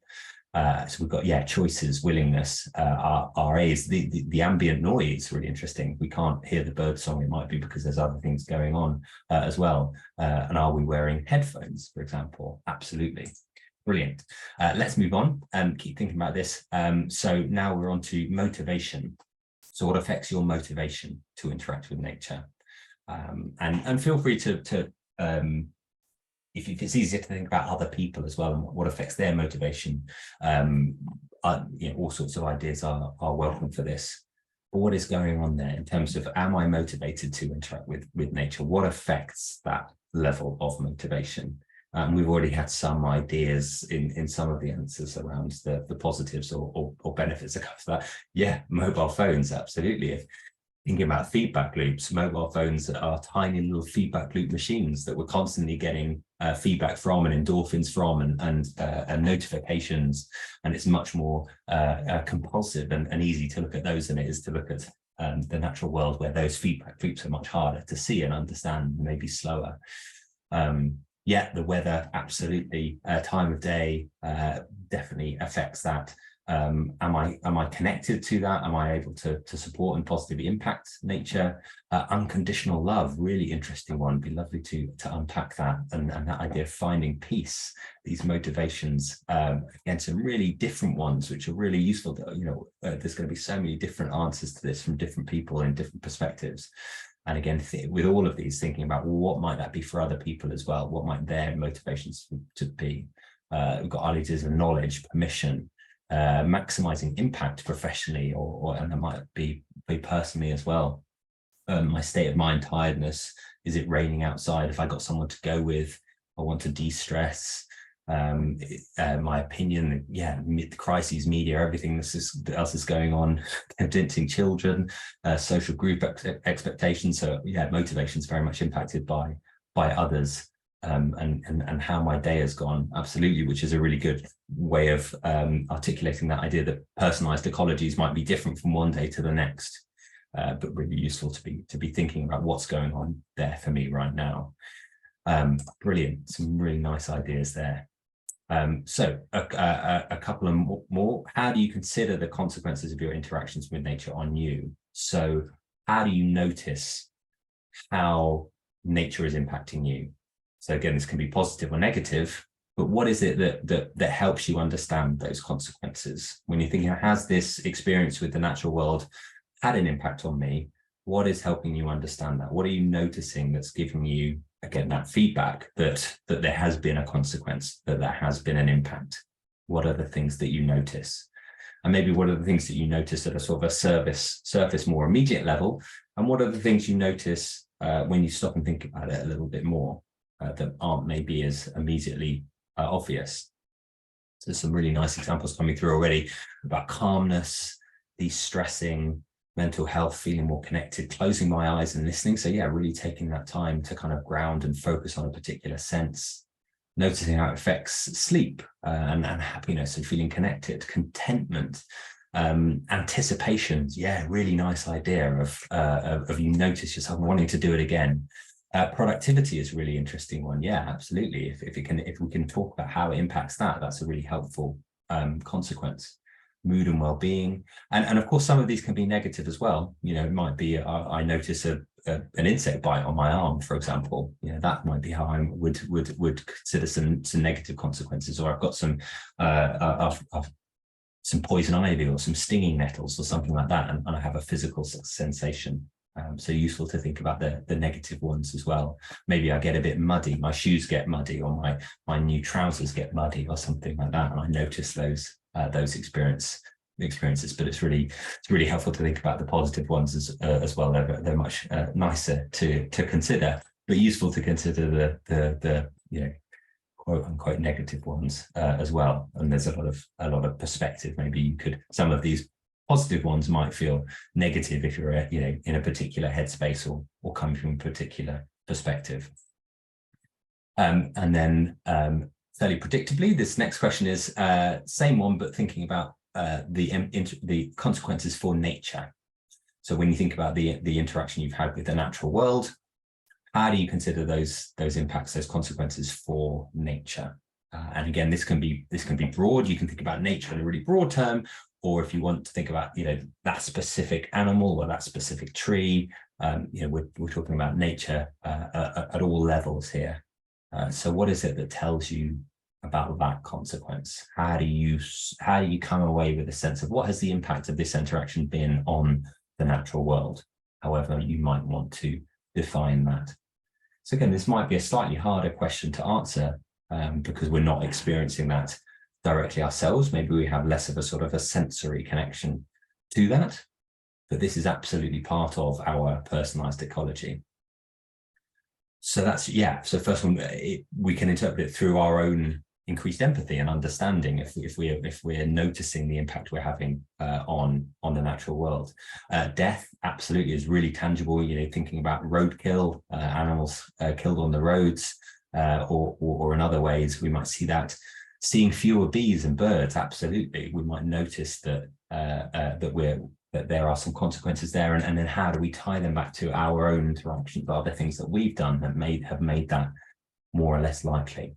So we've got, yeah, choices, willingness, RAs, the ambient noise, really interesting. We can't hear the bird song, it might be because there's other things going on as well. And are we wearing headphones, for example? Absolutely. Brilliant. Let's move on and keep thinking about this. So now we're on to motivation. So what affects your motivation to interact with nature? And feel free to if it's easier to think about other people as well and what affects their motivation, you know, all sorts of ideas are welcome for this. But what is going on there in terms of, am I motivated to interact with nature? What affects that level of motivation? We've already had some ideas in some of the answers around the positives or benefits that come to that. Yeah, mobile phones, absolutely. If thinking about feedback loops, mobile phones are tiny little feedback loop machines that we're constantly getting feedback from and endorphins from and notifications, and it's much more compulsive and easy to look at those than it is to look at the natural world, where those feedback loops are much harder to see and understand, maybe slower. Yeah, the weather, absolutely. Time of day definitely affects that. Am I connected to that? Am I able to support and positively impact nature? Unconditional love, really interesting one. It'd be lovely to unpack that and that idea of finding peace. These motivations, again, some really different ones, which are really useful. You know, there's going to be so many different answers to this from different people in different perspectives. And again, with all of these, thinking about, well, what might that be for other people as well? What might their motivations to be? We've got ideas of knowledge, permission, maximizing impact professionally, and that might be personally as well. My state of mind, tiredness. Is it raining outside? If I got someone to go with, I want to de-stress. my opinion, yeah, crises, media, everything else is going on, convincing children, social group expectations. So yeah, motivation is very much impacted by others, and how my day has gone, absolutely, which is a really good way of articulating that idea that personalized ecologies might be different from one day to the next, but really useful to be thinking about what's going on there for me right now. Brilliant, some really nice ideas there. So a couple of more. How do you consider the consequences of your interactions with nature on you? So how do you notice how nature is impacting you? So again, this can be positive or negative, but what is it that helps you understand those consequences? When you're thinking, has this experience with the natural world had an impact on me? What is helping you understand that? What are you noticing that's giving you, again, that feedback that there has been a consequence, that there has been an impact? What are the things that you notice? And maybe what are the things that you notice at a sort of a surface, more immediate level? And what are the things you notice when you stop and think about it a little bit more, that aren't maybe as immediately obvious? So there's some really nice examples coming through already about calmness, de-stressing, mental health, feeling more connected, closing my eyes and listening. So yeah, really taking that time to kind of ground and focus on a particular sense, noticing how it affects sleep and happiness and feeling connected, contentment, anticipations. Yeah, really nice idea of you notice yourself wanting to do it again. Productivity is a really interesting one. Yeah, absolutely. If we can talk about how it impacts that, that's a really helpful consequence. Mood and well-being, and of course some of these can be negative as well. You know, it might be I notice an insect bite on my arm, for example. You know, that might be how I would consider some negative consequences. Or I've got some poison ivy or some stinging nettles or something like that, and I have a physical sensation. So useful to think about the negative ones as well. Maybe I get a bit muddy, my shoes get muddy, or my new trousers get muddy or something like that, and I notice those experiences. But it's really helpful to think about the positive ones as well. They're much nicer to consider, but useful to consider the you know, quote unquote negative ones as well. And there's a lot of perspective. Maybe some of these positive ones might feel negative if you're in a particular headspace or coming from a particular perspective. And then fairly predictably, this next question is same one, but thinking about the consequences for nature. So when you think about the interaction you've had with the natural world, how do you consider those impacts, those consequences for nature? And again, this can be broad. You can think about nature in a really broad term, or if you want to think about that specific animal or that specific tree, we're talking about nature at all levels here. So what is it that tells you about that consequence? How do you come away with a sense of what has the impact of this interaction been on the natural world, however you might want to define that? So again, this might be a slightly harder question to answer because we're not experiencing that directly ourselves. Maybe we have less of a sort of a sensory connection to that, but this is absolutely part of our personalized ecology. So that's, yeah, so first one, we can interpret it through our own increased empathy and understanding if we're noticing the impact we're having on the natural world. Death absolutely is really tangible, thinking about roadkill, animals killed on the roads, or in other ways we might see that. Seeing fewer bees and birds, absolutely, we might notice that that there are some consequences there, and then how do we tie them back to our own interactions, other things that we've done that have made that more or less likely.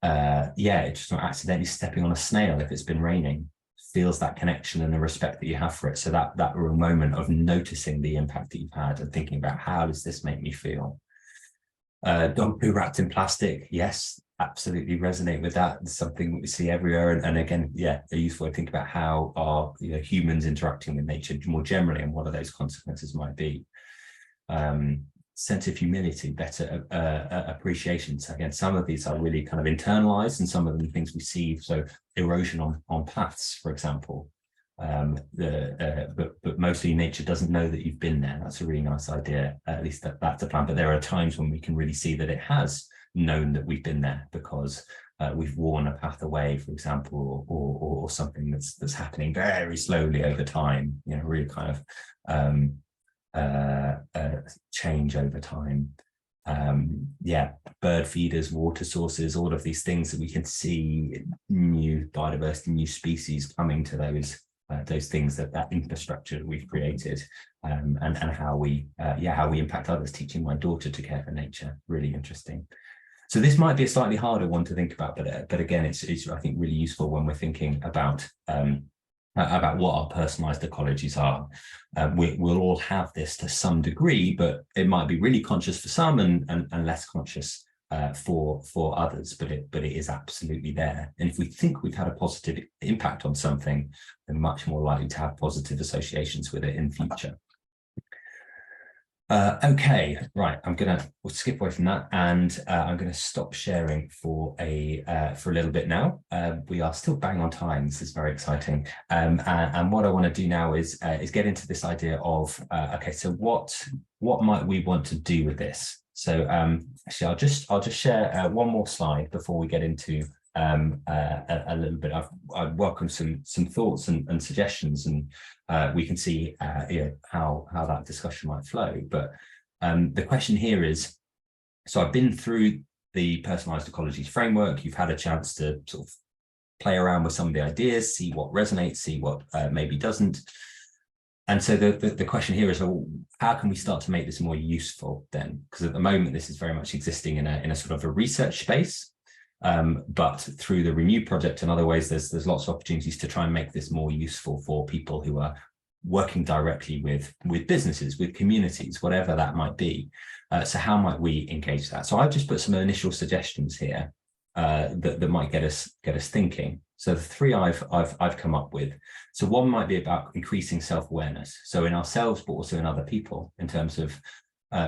It's just not accidentally stepping on a snail if it's been raining, feels that connection and the respect that you have for it. So that real moment of noticing the impact that you've had and thinking about, how does this make me feel? Dog poo wrapped in plastic, yes, absolutely resonate with that. It's something we see everywhere, and again, yeah, a useful way to think about how are humans interacting with nature more generally, and what are those consequences might be. Sense of humility, better appreciation. So again, some of these are really kind of internalized, and some of them things we see. So erosion on paths, for example. But mostly nature doesn't know that you've been there. That's a really nice idea. At least that's a plan. But there are times when we can really see that it has known that we've been there because we've worn a path away, for example, or something that's happening very slowly over time, you know, really kind of change over time. Yeah, bird feeders, water sources, all of these things that we can see new biodiversity, new species coming to those things, that infrastructure that we've created, and how we impact others. Teaching my daughter to care for nature, really interesting. So this might be a slightly harder one to think about, but again, it's I think really useful when we're thinking about what our personalized ecologies are. We'll all have this to some degree, but it might be really conscious for some and less conscious for others, but it is absolutely there. And if we think we've had a positive impact on something, we're much more likely to have positive associations with it in future. Okay, right, we'll skip away from that, and I'm going to stop sharing for a little bit now. We are still bang on time. This is very exciting. And what I want to do now is get into this idea of okay, so what might we want to do with this? So actually, I'll just share one more slide before we get into a little bit. I've welcomed some thoughts and suggestions, and we can see how that discussion might flow. But the question here is, so I've been through the Personalised Ecologies framework. You've had a chance to sort of play around with some of the ideas, see what resonates, see what maybe doesn't. And so the question here is, well, how can we start to make this more useful then? Because at the moment, this is very much existing in a sort of a research space. But through the Renew project and other ways, there's lots of opportunities to try and make this more useful for people who are working directly with businesses, with communities, whatever that might be. So how might we engage that? So I've just put some initial suggestions here that might get us thinking. So the three I've come up with. So one might be about increasing self-awareness. So in ourselves, but also in other people, in terms of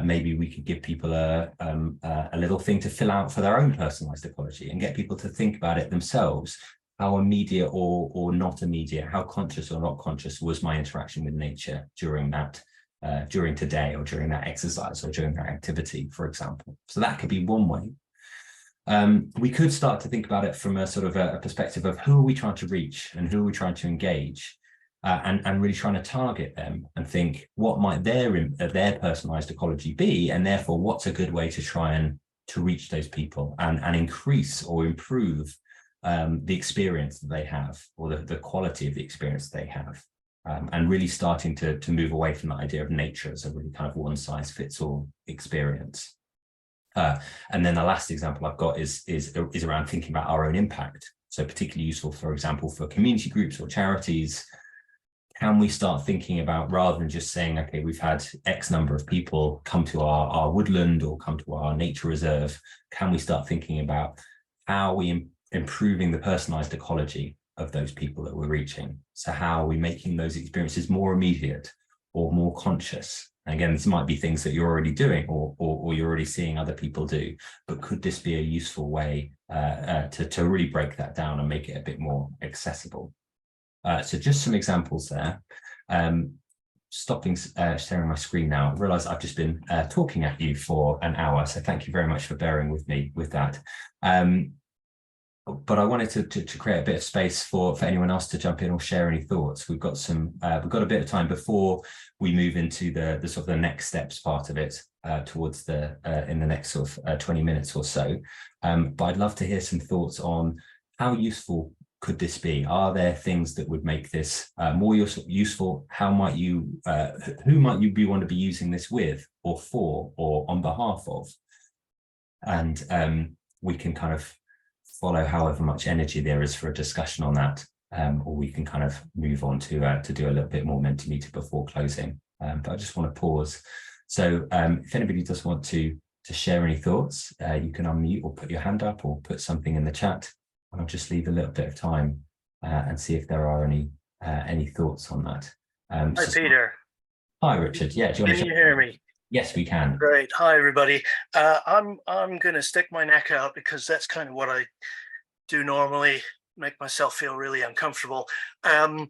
maybe we could give people a little thing to fill out for their own personalized ecology and get people to think about it themselves. How immediate or not immediate, how conscious or not conscious was my interaction with nature during that, during today, or during that exercise, or during that activity, for example. So that could be one way. We could start to think about it from a sort of a perspective of who are we trying to reach and who are we trying to engage, and really trying to target them and think what might their personalized ecology be, and therefore what's a good way to try and to reach those people and increase or improve the experience that they have, or the quality of the experience they have, and really starting to move away from the idea of nature as a really kind of one-size-fits-all experience. And then the last example I've got is around thinking about our own impact. So particularly useful, for example, for community groups or charities. Can we start thinking about, rather than just saying, okay, we've had X number of people come to our woodland or come to our nature reserve, can we start thinking about how we improving the personalized ecology of those people that we're reaching? So how are we making those experiences more immediate or more conscious? And again, this might be things that you're already doing or you're already seeing other people do, but could this be a useful way to really break that down and make it a bit more accessible? So just some examples there. Stopping sharing my screen now. I realize I've just been talking at you for an hour, so thank you very much for bearing with me with that. But I wanted to create a bit of space for anyone else to jump in or share any thoughts. We've got a bit of time before we move into the sort of the next steps part of it towards in the next sort of 20 minutes or so. But I'd love to hear some thoughts on how useful could this be? Are there things that would make this more useful? How might you, who might you want to be using this with or for or on behalf of? And we can kind of follow however much energy there is for a discussion on that, or we can kind of move on to do a little bit more Mentimeter before closing. But I just want to pause. So if anybody does want to share any thoughts, you can unmute or put your hand up or put something in the chat. And I'll just leave a little bit of time and see if there are any thoughts on that. Hi, Peter. Hi, Richard. Yeah, do you want to hear me? Yes, we can. Great. Hi, everybody. I'm going to stick my neck out because that's kind of what I do normally, make myself feel really uncomfortable. I'm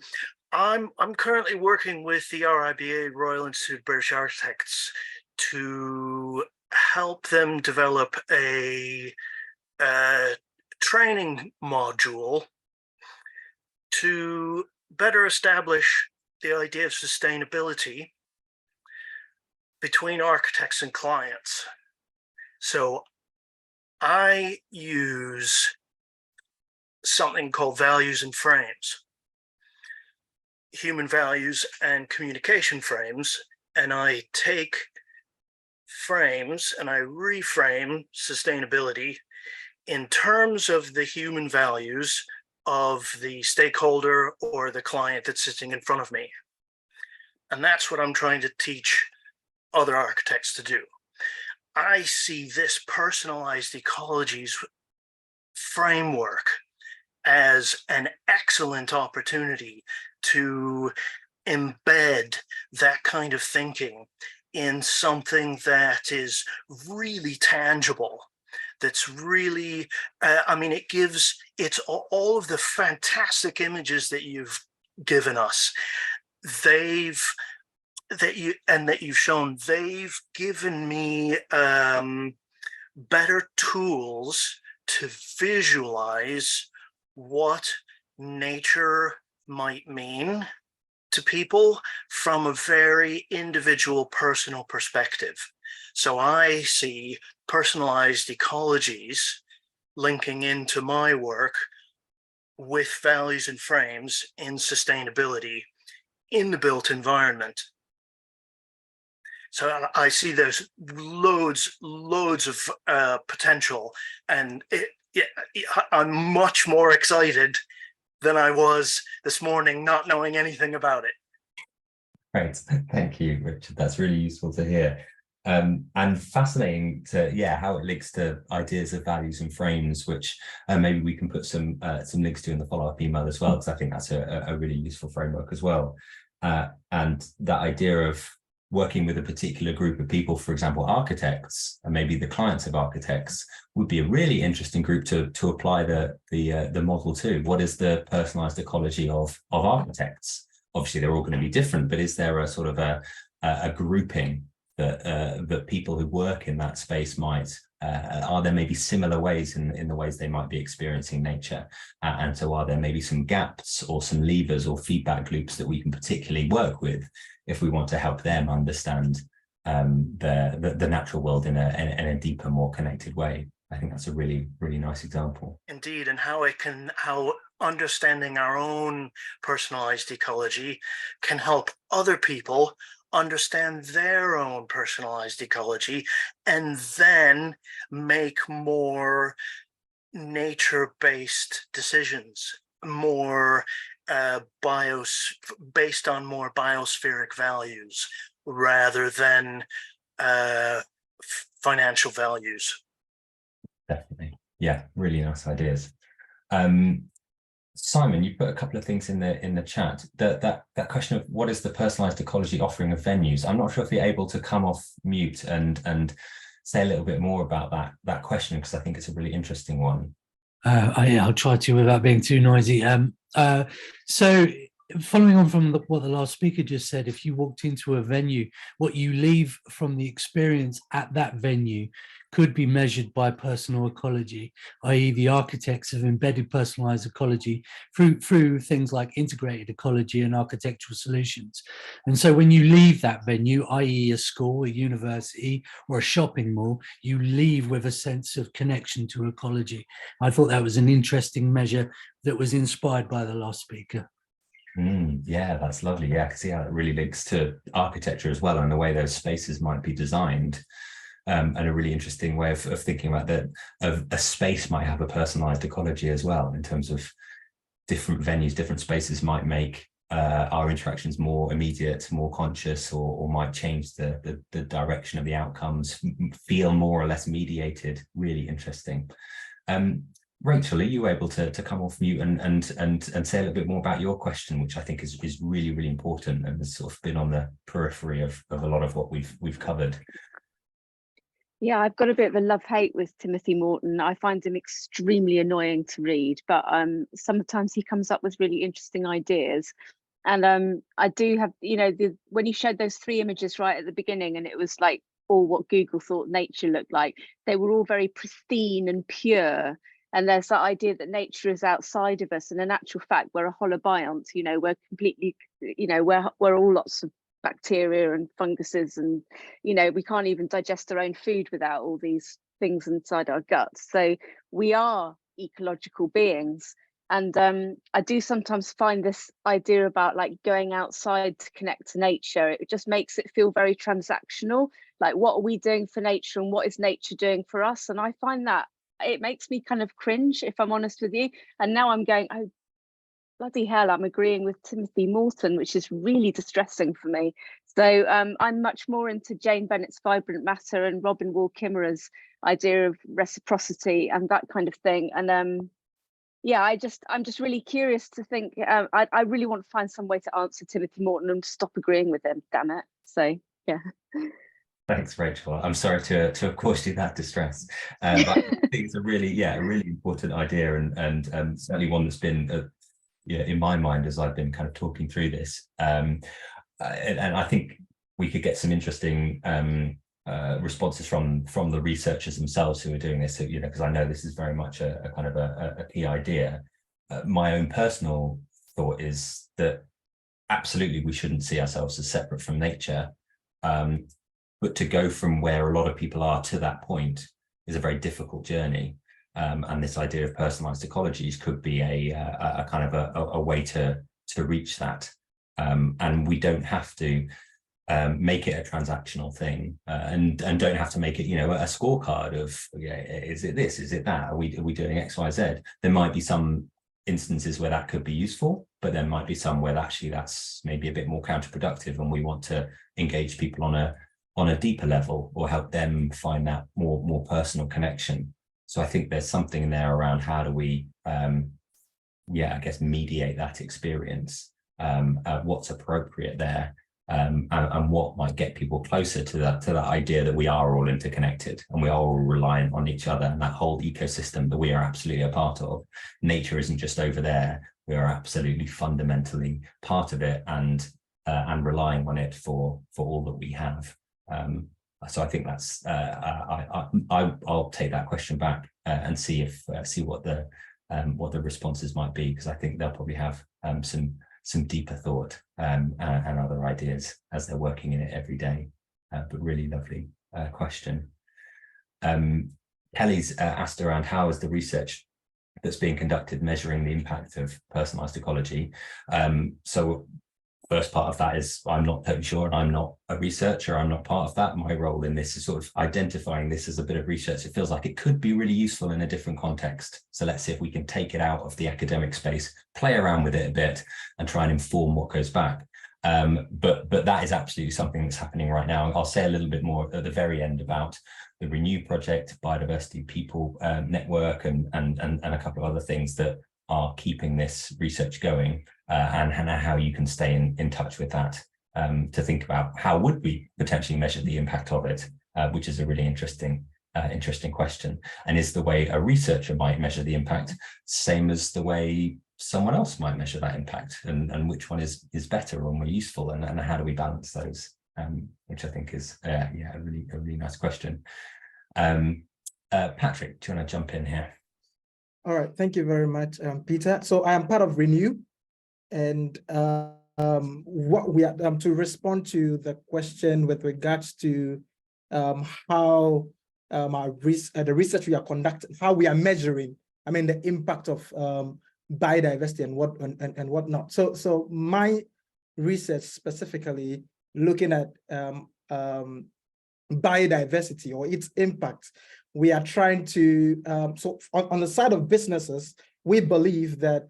currently working with the RIBA, Royal Institute of British Architects, to help them develop a training module to better establish the idea of sustainability between architects and clients. So I use something called values and frames, human values and communication frames, and I take frames and I reframe sustainability in terms of the human values of the stakeholder or the client that's sitting in front of me. And that's what I'm trying to teach other architects to do. I see this personalized ecologies framework as an excellent opportunity to embed that kind of thinking in something that is really tangible, that's really, it's all of the fantastic images that you've given us. That you've shown, they've given me better tools to visualize what nature might mean to people from a very individual, personal perspective. So I see personalized ecologies linking into my work with values and frames in sustainability in the built environment. So I see there's loads of potential, and I'm much more excited than I was this morning, not knowing anything about it. Great, thank you, Richard. That's really useful to hear. And fascinating to, how it links to ideas of values and frames, which maybe we can put some links to in the follow-up email as well, because I think that's a really useful framework as well. And that idea of working with a particular group of people, for example, architects, and maybe the clients of architects, would be a really interesting group to apply the model to. What is the personalized ecology of architects? Obviously, they're all going to be different, but is there a sort of a grouping that people who work in that space might, are there maybe similar ways in the ways they might be experiencing nature? And so are there maybe some gaps or some levers or feedback loops that we can particularly work with if we want to help them understand the natural world in a deeper, more connected way? I think that's a really, really nice example. Indeed, and how understanding our own personalized ecology can help other people understand their own personalized ecology, and then make more nature-based decisions, more based on more biospheric values rather than financial values. Definitely. Yeah, really nice ideas. Simon, you put a couple of things in the chat. That question of what is the personalized ecology offering of venues? I'm not sure if you're able to come off mute and say a little bit more about that question, because I think it's a really interesting one. I'll try to without being too noisy. So following on from what the last speaker just said, if you walked into a venue, what you leave from the experience at that venue could be measured by personal ecology, i.e. the architects have embedded personalized ecology through things like integrated ecology and architectural solutions. And so when you leave that venue, i.e. a school, a university, or a shopping mall, you leave with a sense of connection to ecology. I thought that was an interesting measure that was inspired by the last speaker. Yeah, that's lovely. Yeah, I can see how it really links to architecture as well, and the way those spaces might be designed. And a really interesting way of thinking about that, of a space might have a personalized ecology as well, in terms of different venues, different spaces might make our interactions more immediate, more conscious, or might change the direction of the outcomes, feel more or less mediated. Really interesting. Rachel, are you able to come off mute and say a little bit more about your question, which I think is really, really important and has sort of been on the periphery of a lot of what we've covered? Yeah, I've got a bit of a love-hate with Timothy Morton. I find him extremely annoying to read, but sometimes he comes up with really interesting ideas. And I do have, when he showed those 3 images right at the beginning, and it was like or what Google thought nature looked like. They were all very pristine and pure. And there's that idea that nature is outside of us, and in actual fact, we're a holobiont. You know, we're completely, you know, we're all lots of bacteria and funguses, and you know, we can't even digest our own food without all these things inside our guts. So we are ecological beings. And I do sometimes find this idea about like going outside to connect to nature, it just makes it feel very transactional. Like, what are we doing for nature and what is nature doing for us? And I find that it makes me kind of cringe, if I'm honest with you. And now I'm going, oh, bloody hell, I'm agreeing with Timothy Morton, which is really distressing for me. So I'm much more into Jane Bennett's Vibrant Matter and Robin Wall Kimmerer's idea of reciprocity and that kind of thing. And yeah, I'm just really curious to think. I really want to find some way to answer Timothy Morton and stop agreeing with him. Damn it! So yeah. Thanks, Rachel. I'm sorry to have caused you that distress. But I think it's a really important idea, and certainly one that's been in my mind as I've been kind of talking through this. And I think we could get some interesting responses from the researchers themselves who are doing this, you know, because I know this is very much a kind of a key idea. My own personal thought is that absolutely we shouldn't see ourselves as separate from nature, but to go from where a lot of people are to that point is a very difficult journey, and this idea of personalized ecologies could be a kind of a way to reach that, and we don't have to make it a transactional thing, and don't have to make it, you know, a scorecard of, yeah, is it this, is it that, are we doing X, Y, Z? There might be some instances where that could be useful, but there might be some where actually that's maybe a bit more counterproductive, and we want to engage people on a deeper level or help them find that more personal connection. So I think there's something in there around how do we I guess mediate that experience, what's appropriate there, and what might get people closer to that idea that we are all interconnected and we are all reliant on each other, and that whole ecosystem that we are absolutely a part of. Nature isn't just over there, we are absolutely fundamentally part of it, and relying on it for all that we have. So I think that's I'll take that question back and see what the responses might be, because I think they'll probably have some deeper thought and other ideas as they're working in it every day. But really lovely question. Kelly's asked around how is the research that's being conducted measuring the impact of personalized ecology. So first part of that is I'm not totally sure, and I'm not a researcher, I'm not part of that. My role in this is sort of identifying this as a bit of research. It feels like it could be really useful in a different context. So let's see if we can take it out of the academic space, play around with it a bit, and try and inform what goes back. But that is absolutely something that's happening right now. I'll say a little bit more at the very end about the Renew project, biodiversity people network, and a couple of other things that are keeping this research going, and how you can stay in touch with that, to think about how would we potentially measure the impact of it, which is a really interesting question. And is the way a researcher might measure the impact same as the way someone else might measure that impact, and which one is better or more useful, and how do we balance those, which I think is a really nice question. Patrick, do you want to jump in here? All right, thank you very much, Peter. So I am part of Renew, and what we are to respond to the question with regards to how the research we are conducting, how we are measuring, I mean, the impact of biodiversity and whatnot. So my research specifically looking at biodiversity or its impact, we are trying to, so on the side of businesses, we believe that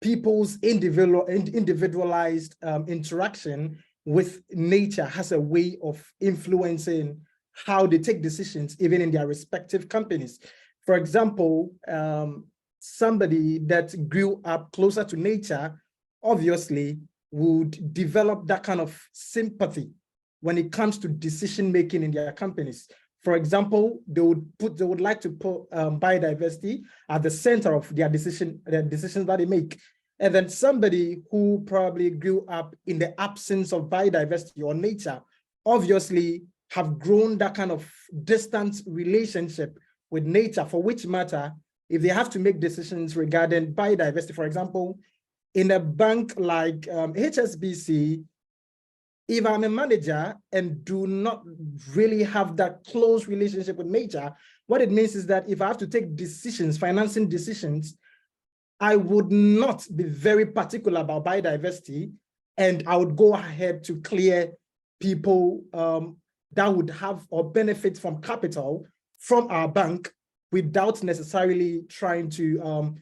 people's individualized interaction with nature has a way of influencing how they take decisions, even in their respective companies. For example, somebody that grew up closer to nature obviously would develop that kind of sympathy when it comes to decision making in their companies. For example, they would like to put biodiversity at the center of their decisions that they make. And then somebody who probably grew up in the absence of biodiversity or nature obviously have grown that kind of distant relationship with nature, for which matter, if they have to make decisions regarding biodiversity, for example, in a bank like HSBC, if I'm a manager and do not really have that close relationship with nature, what it means is that if I have to take decisions, financing decisions, I would not be very particular about biodiversity, and I would go ahead to clear people that would have or benefit from capital from our bank without necessarily trying to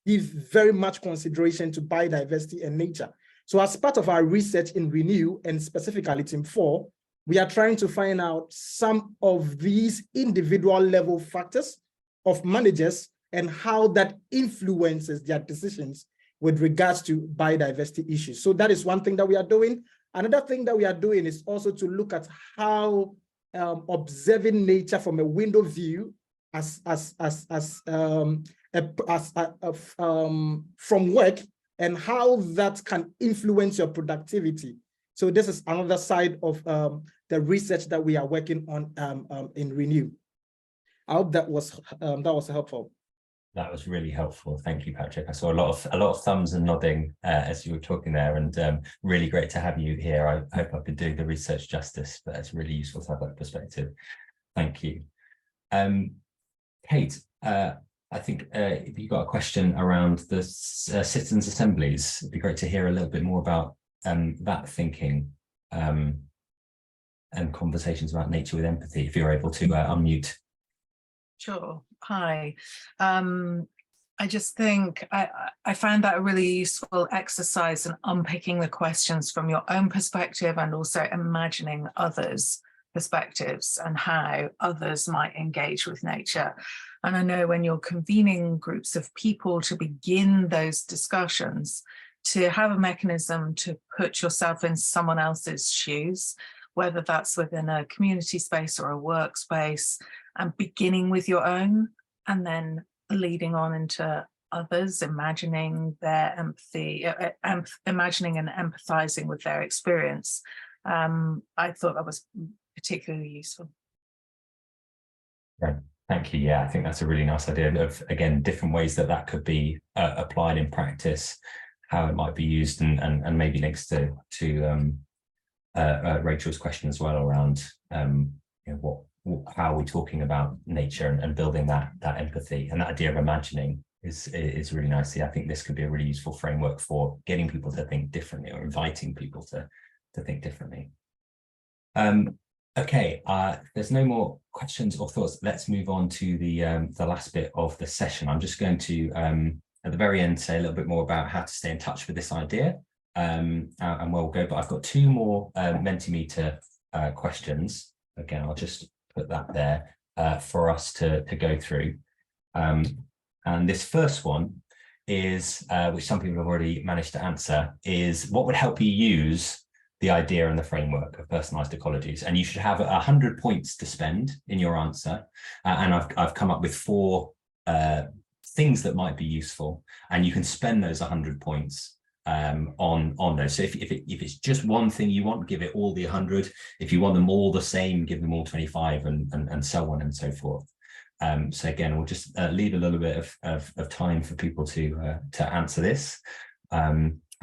give very much consideration to biodiversity and nature. So as part of our research in Renew, and specifically Team 4, we are trying to find out some of these individual level factors of managers and how that influences their decisions with regards to biodiversity issues. So that is one thing that we are doing. Another thing that we are doing is also to look at how observing nature from a window view from work, and how that can influence your productivity. So this is another side of the research that we are working on in Renew. I hope that was helpful. That was really helpful. Thank you, Patrick. I saw a lot of thumbs and nodding as you were talking there, and really great to have you here. I hope I've been doing the research justice, but it's really useful to have that perspective. Thank you. Kate, I think if you've got a question around the citizens' assemblies, it'd be great to hear a little bit more about that thinking and conversations about nature with empathy, if you're able to unmute. Sure. Hi. I just think I found that a really useful exercise in unpicking the questions from your own perspective, and also imagining others' perspectives and how others might engage with nature. And I know when you're convening groups of people to begin those discussions, to have a mechanism to put yourself in someone else's shoes, whether that's within a community space or a workspace, and beginning with your own, and then leading on into others, imagining their empathy, imagining and empathizing with their experience. I thought that was particularly useful. Right. Thank you. Yeah, I think that's a really nice idea of, again, different ways that that could be applied in practice, how it might be used, and maybe links to Rachel's question as well around how are we talking about nature and building that empathy, and that idea of imagining is really nice. I think this could be a really useful framework for getting people to think differently, or inviting people to think differently. Okay, there's no more questions or thoughts. Let's move on to the last bit of the session. I'm just going to, at the very end, say a little bit more about how to stay in touch with this idea and where we'll go. But I've got two more Mentimeter questions. Again, I'll just put that there for us to go through. And this first one is, which some people have already managed to answer, is what would help you use the idea and the framework of personalized ecologies? And you should have 100 points to spend in your answer. And I've come up with 4 things that might be useful, and you can spend those 100 points on those. So if it's just one thing you want, give it all the 100. If you want them all the same, give them all 25, and so on and so forth. So again, we'll just leave a little bit of time for people to answer this.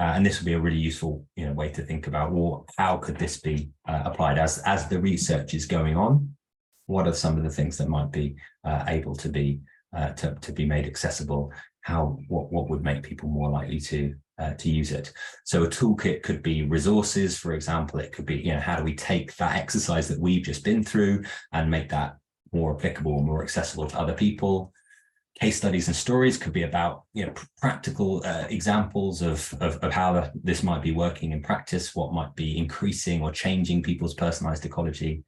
And this will be a really useful, way to think about, well, how could this be applied as the research is going on? What are some of the things that might be able to be made accessible? What would make people more likely to use it? So a toolkit could be resources, for example. It could be, how do we take that exercise that we've just been through and make that more applicable, more accessible to other people? Case studies and stories could be about, practical examples of how this might be working in practice, what might be increasing or changing people's personalized ecology.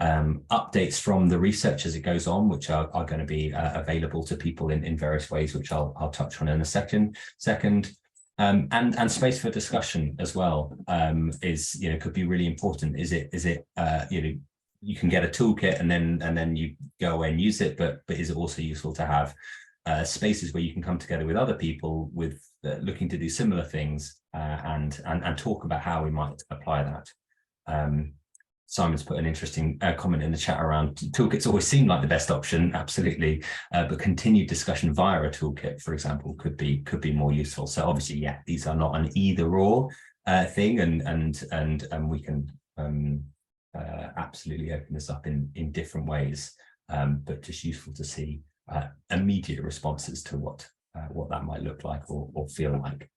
Updates from the research as it goes on, which are going to be available to people in various ways, which I'll touch on in a second. And space for discussion as well is, could be really important. Is it you can get a toolkit and then you go away and use it, but is it also useful to have spaces where you can come together with other people with looking to do similar things and talk about how we might apply that. Simon's put an interesting comment in the chat around toolkits always seem like the best option, absolutely, but continued discussion via a toolkit, for example, could be more useful. So obviously, yeah, these are not an either or thing, and we can absolutely open this up in different ways, but just useful to see immediate responses to what that might look like or feel like.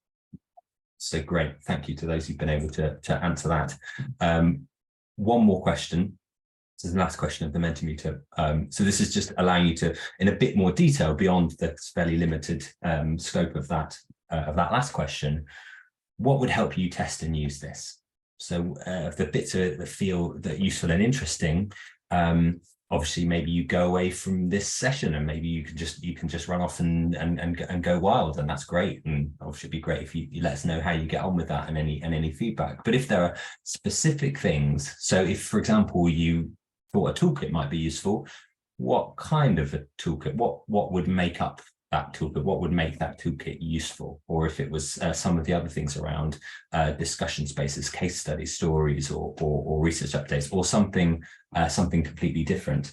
So great, thank you to those who've been able to answer that. One more question. This is the last question of the Mentimeter. So this is just allowing you to, in a bit more detail beyond the fairly limited scope of that last question, what would help you test and use this? So the bits of it that feel that useful and interesting, obviously maybe you go away from this session and maybe you can just run off and go wild, and that's great. And obviously it'd be great if you let us know how you get on with that and any feedback. But if there are specific things, so if, for example, you thought a toolkit might be useful, what kind of a toolkit, what would make up that toolkit, what would make that toolkit useful? Or if it was some of the other things around discussion spaces, case studies, stories, or research updates, or something completely different,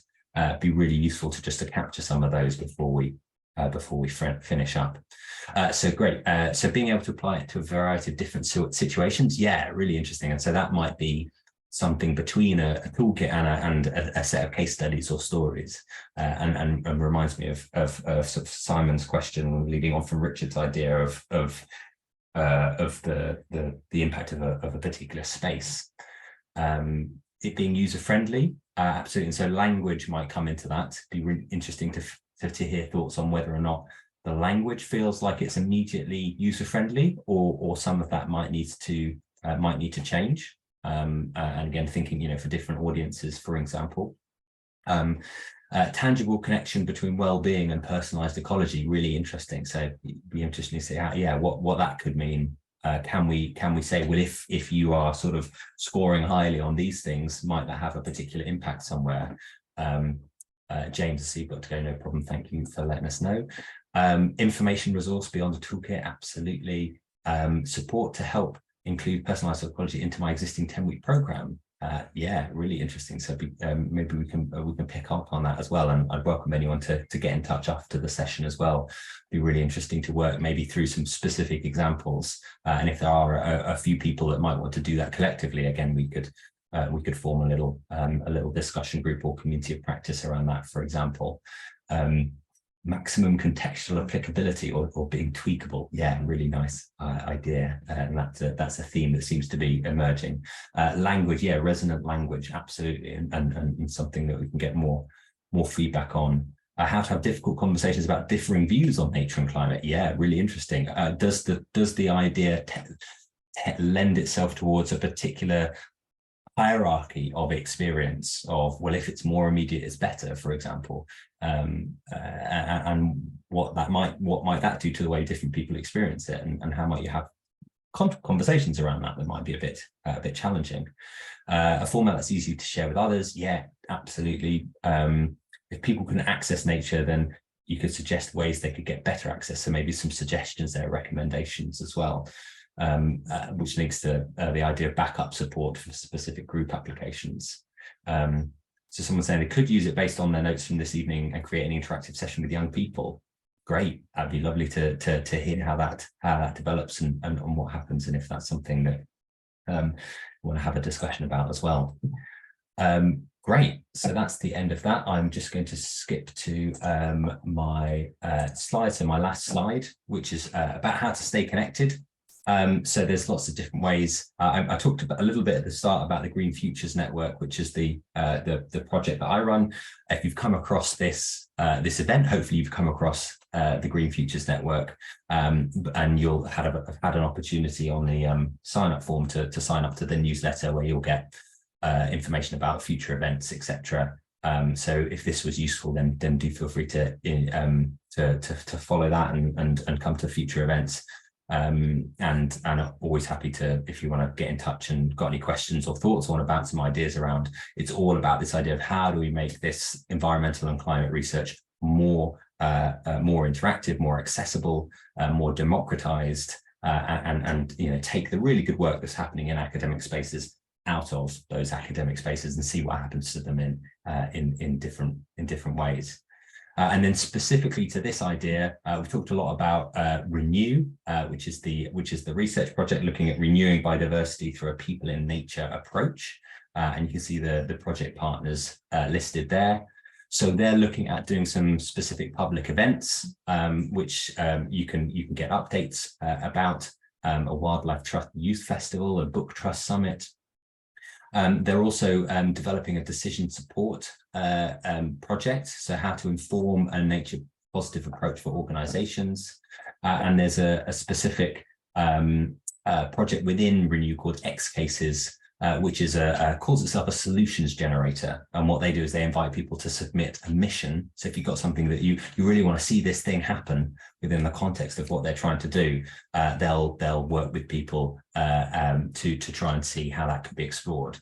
be really useful to capture some of those before we finish up. So great. So being able to apply it to a variety of different situations, yeah, really interesting. And so that might be something between a toolkit and a set of case studies or stories, and reminds me of sort of Simon's question, leading on from Richard's idea of the impact of a particular space. It being user friendly, absolutely. And so language might come into that. It'd be really interesting to hear thoughts on whether or not the language feels like it's immediately user friendly, or some of that might need to change. And again, thinking, for different audiences, for example, tangible connection between well-being and personalized ecology, really interesting. So it'd be interesting to see how, what that could mean. Can we say, well, if you are sort of scoring highly on these things, might that have a particular impact somewhere? James, I see you've got to go, no problem. Thank you for letting us know. Information resource beyond the toolkit, absolutely. Support to help include personalized ecology into my existing 10-week program. Yeah, really interesting. So maybe we can pick up on that as well. And I'd welcome anyone to get in touch after the session as well. Be really interesting to work maybe through some specific examples. And if there are a few people that might want to do that collectively, again, we could form a little discussion group or community of practice around that, for example. Maximum contextual applicability or being tweakable. Yeah, really nice idea. And that's a theme that seems to be emerging. Language, yeah, resonant language, absolutely. And something that we can get more feedback on. How to have difficult conversations about differing views on nature and climate. Yeah, really interesting. Does the idea lend itself towards a particular hierarchy of experience of, well, if it's more immediate, it's better, for example, and what might that do to the way different people experience it, and how might you have conversations around that might be a bit challenging. A format that's easy to share with others, yeah, absolutely. If people can access nature, then you could suggest ways they could get better access, so maybe some suggestions there, recommendations as well. Which links to the idea of backup support for specific group applications. So someone's saying they could use it based on their notes from this evening and create an interactive session with young people. Great, that'd be lovely to hear how that develops and what happens, and if that's something that we want to have a discussion about as well. Great, so that's the end of that. I'm just going to skip to my slide, so my last slide, which is about how to stay connected. So there's lots of different ways. I talked about a little bit at the start about the Green Futures Network, which is the project that I run. If you've come across this event, hopefully you've come across the Green Futures Network, and you'll have had an opportunity on the sign-up form to sign up to the newsletter, where you'll get information about future events, etc. So if this was useful, then do feel free to follow that and come to future events. And I'm always happy to, if you want to get in touch and got any questions or thoughts, or want to bounce some ideas around. It's all about this idea of how do we make this environmental and climate research more interactive, more accessible, more democratized, and take the really good work that's happening in academic spaces out of those academic spaces and see what happens to them in different ways. And then specifically to this idea, we've talked a lot about Renew, which is the research project looking at renewing biodiversity through a people in nature approach. And you can see the project partners listed there. So they're looking at doing some specific public events, which you can get updates about, a wildlife trust youth festival, a book trust summit. They're also developing a decision support project, so how to inform a nature positive approach for organizations. And there's a specific project within Renew called X Cases, which is calls itself a solutions generator. And what they do is they invite people to submit a mission. So if you've got something that you really want to see this thing happen within the context of what they're trying to do, they'll work with people to try and see how that could be explored.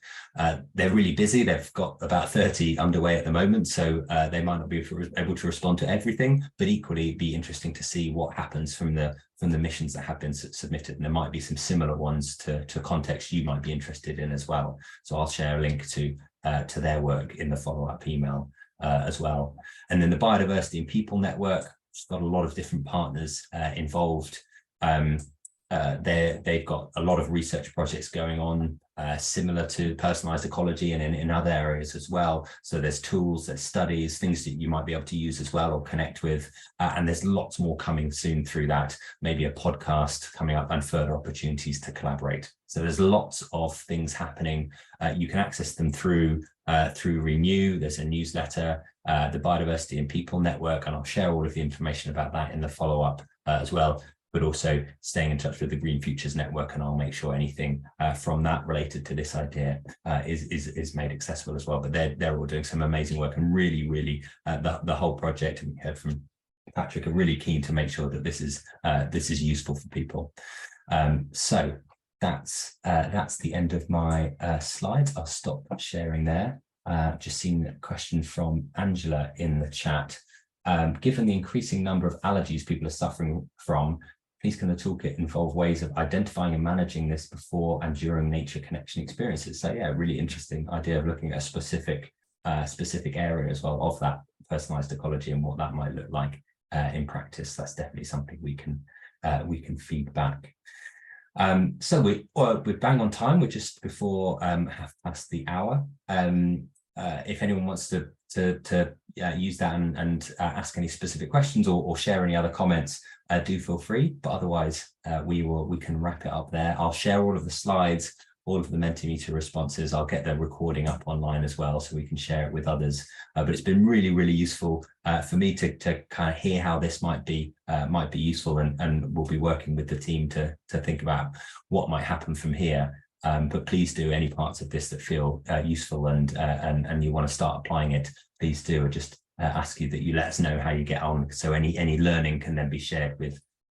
They're really busy. They've got about 30 underway at the moment, so they might not be able to respond to everything, but equally it'd be interesting to see what happens from the missions that have been submitted. And there might be some similar ones to context you might be interested in as well. So I'll share a link to their work in the follow-up email as well. And then the Biodiversity and People Network, which has got a lot of different partners involved. They've got a lot of research projects going on, similar to personalised ecology and in other areas as well. So there's tools, there's studies, things that you might be able to use as well or connect with. And there's lots more coming soon through that, maybe a podcast coming up and further opportunities to collaborate. So there's lots of things happening. You can access them through Renew. There's a newsletter, the Biodiversity and People Network, and I'll share all of the information about that in the follow-up as well. But also staying in touch with the Green Futures Network, and I'll make sure anything from that related to this idea is made accessible as well. But they're all doing some amazing work, and really the whole project, and we heard from Patrick, are really keen to make sure that this is useful for people. So that's the end of my slides. I'll stop sharing there. Just seen a question from Angela in the chat. Given the increasing number of allergies people are suffering from, please can the toolkit involve ways of identifying and managing this before and during nature connection experiences? So yeah, really interesting idea of looking at a specific area as well of that personalized ecology and what that might look like in practice. That's definitely something we can feed back. So we're bang on time. We're just before half past the hour. If anyone wants to use that and ask any specific questions or share any other comments, do feel free. But otherwise, we can wrap it up there. I'll share all of the slides, all of the Mentimeter responses. I'll get the recording up online as well, so we can share it with others. But it's been really useful for me to kind of hear how this might be useful, and we'll be working with the team to think about what might happen from here. But please do, any parts of this that feel useful and you want to start applying it, please do. I just ask you that you let us know how you get on, so any learning can then be shared with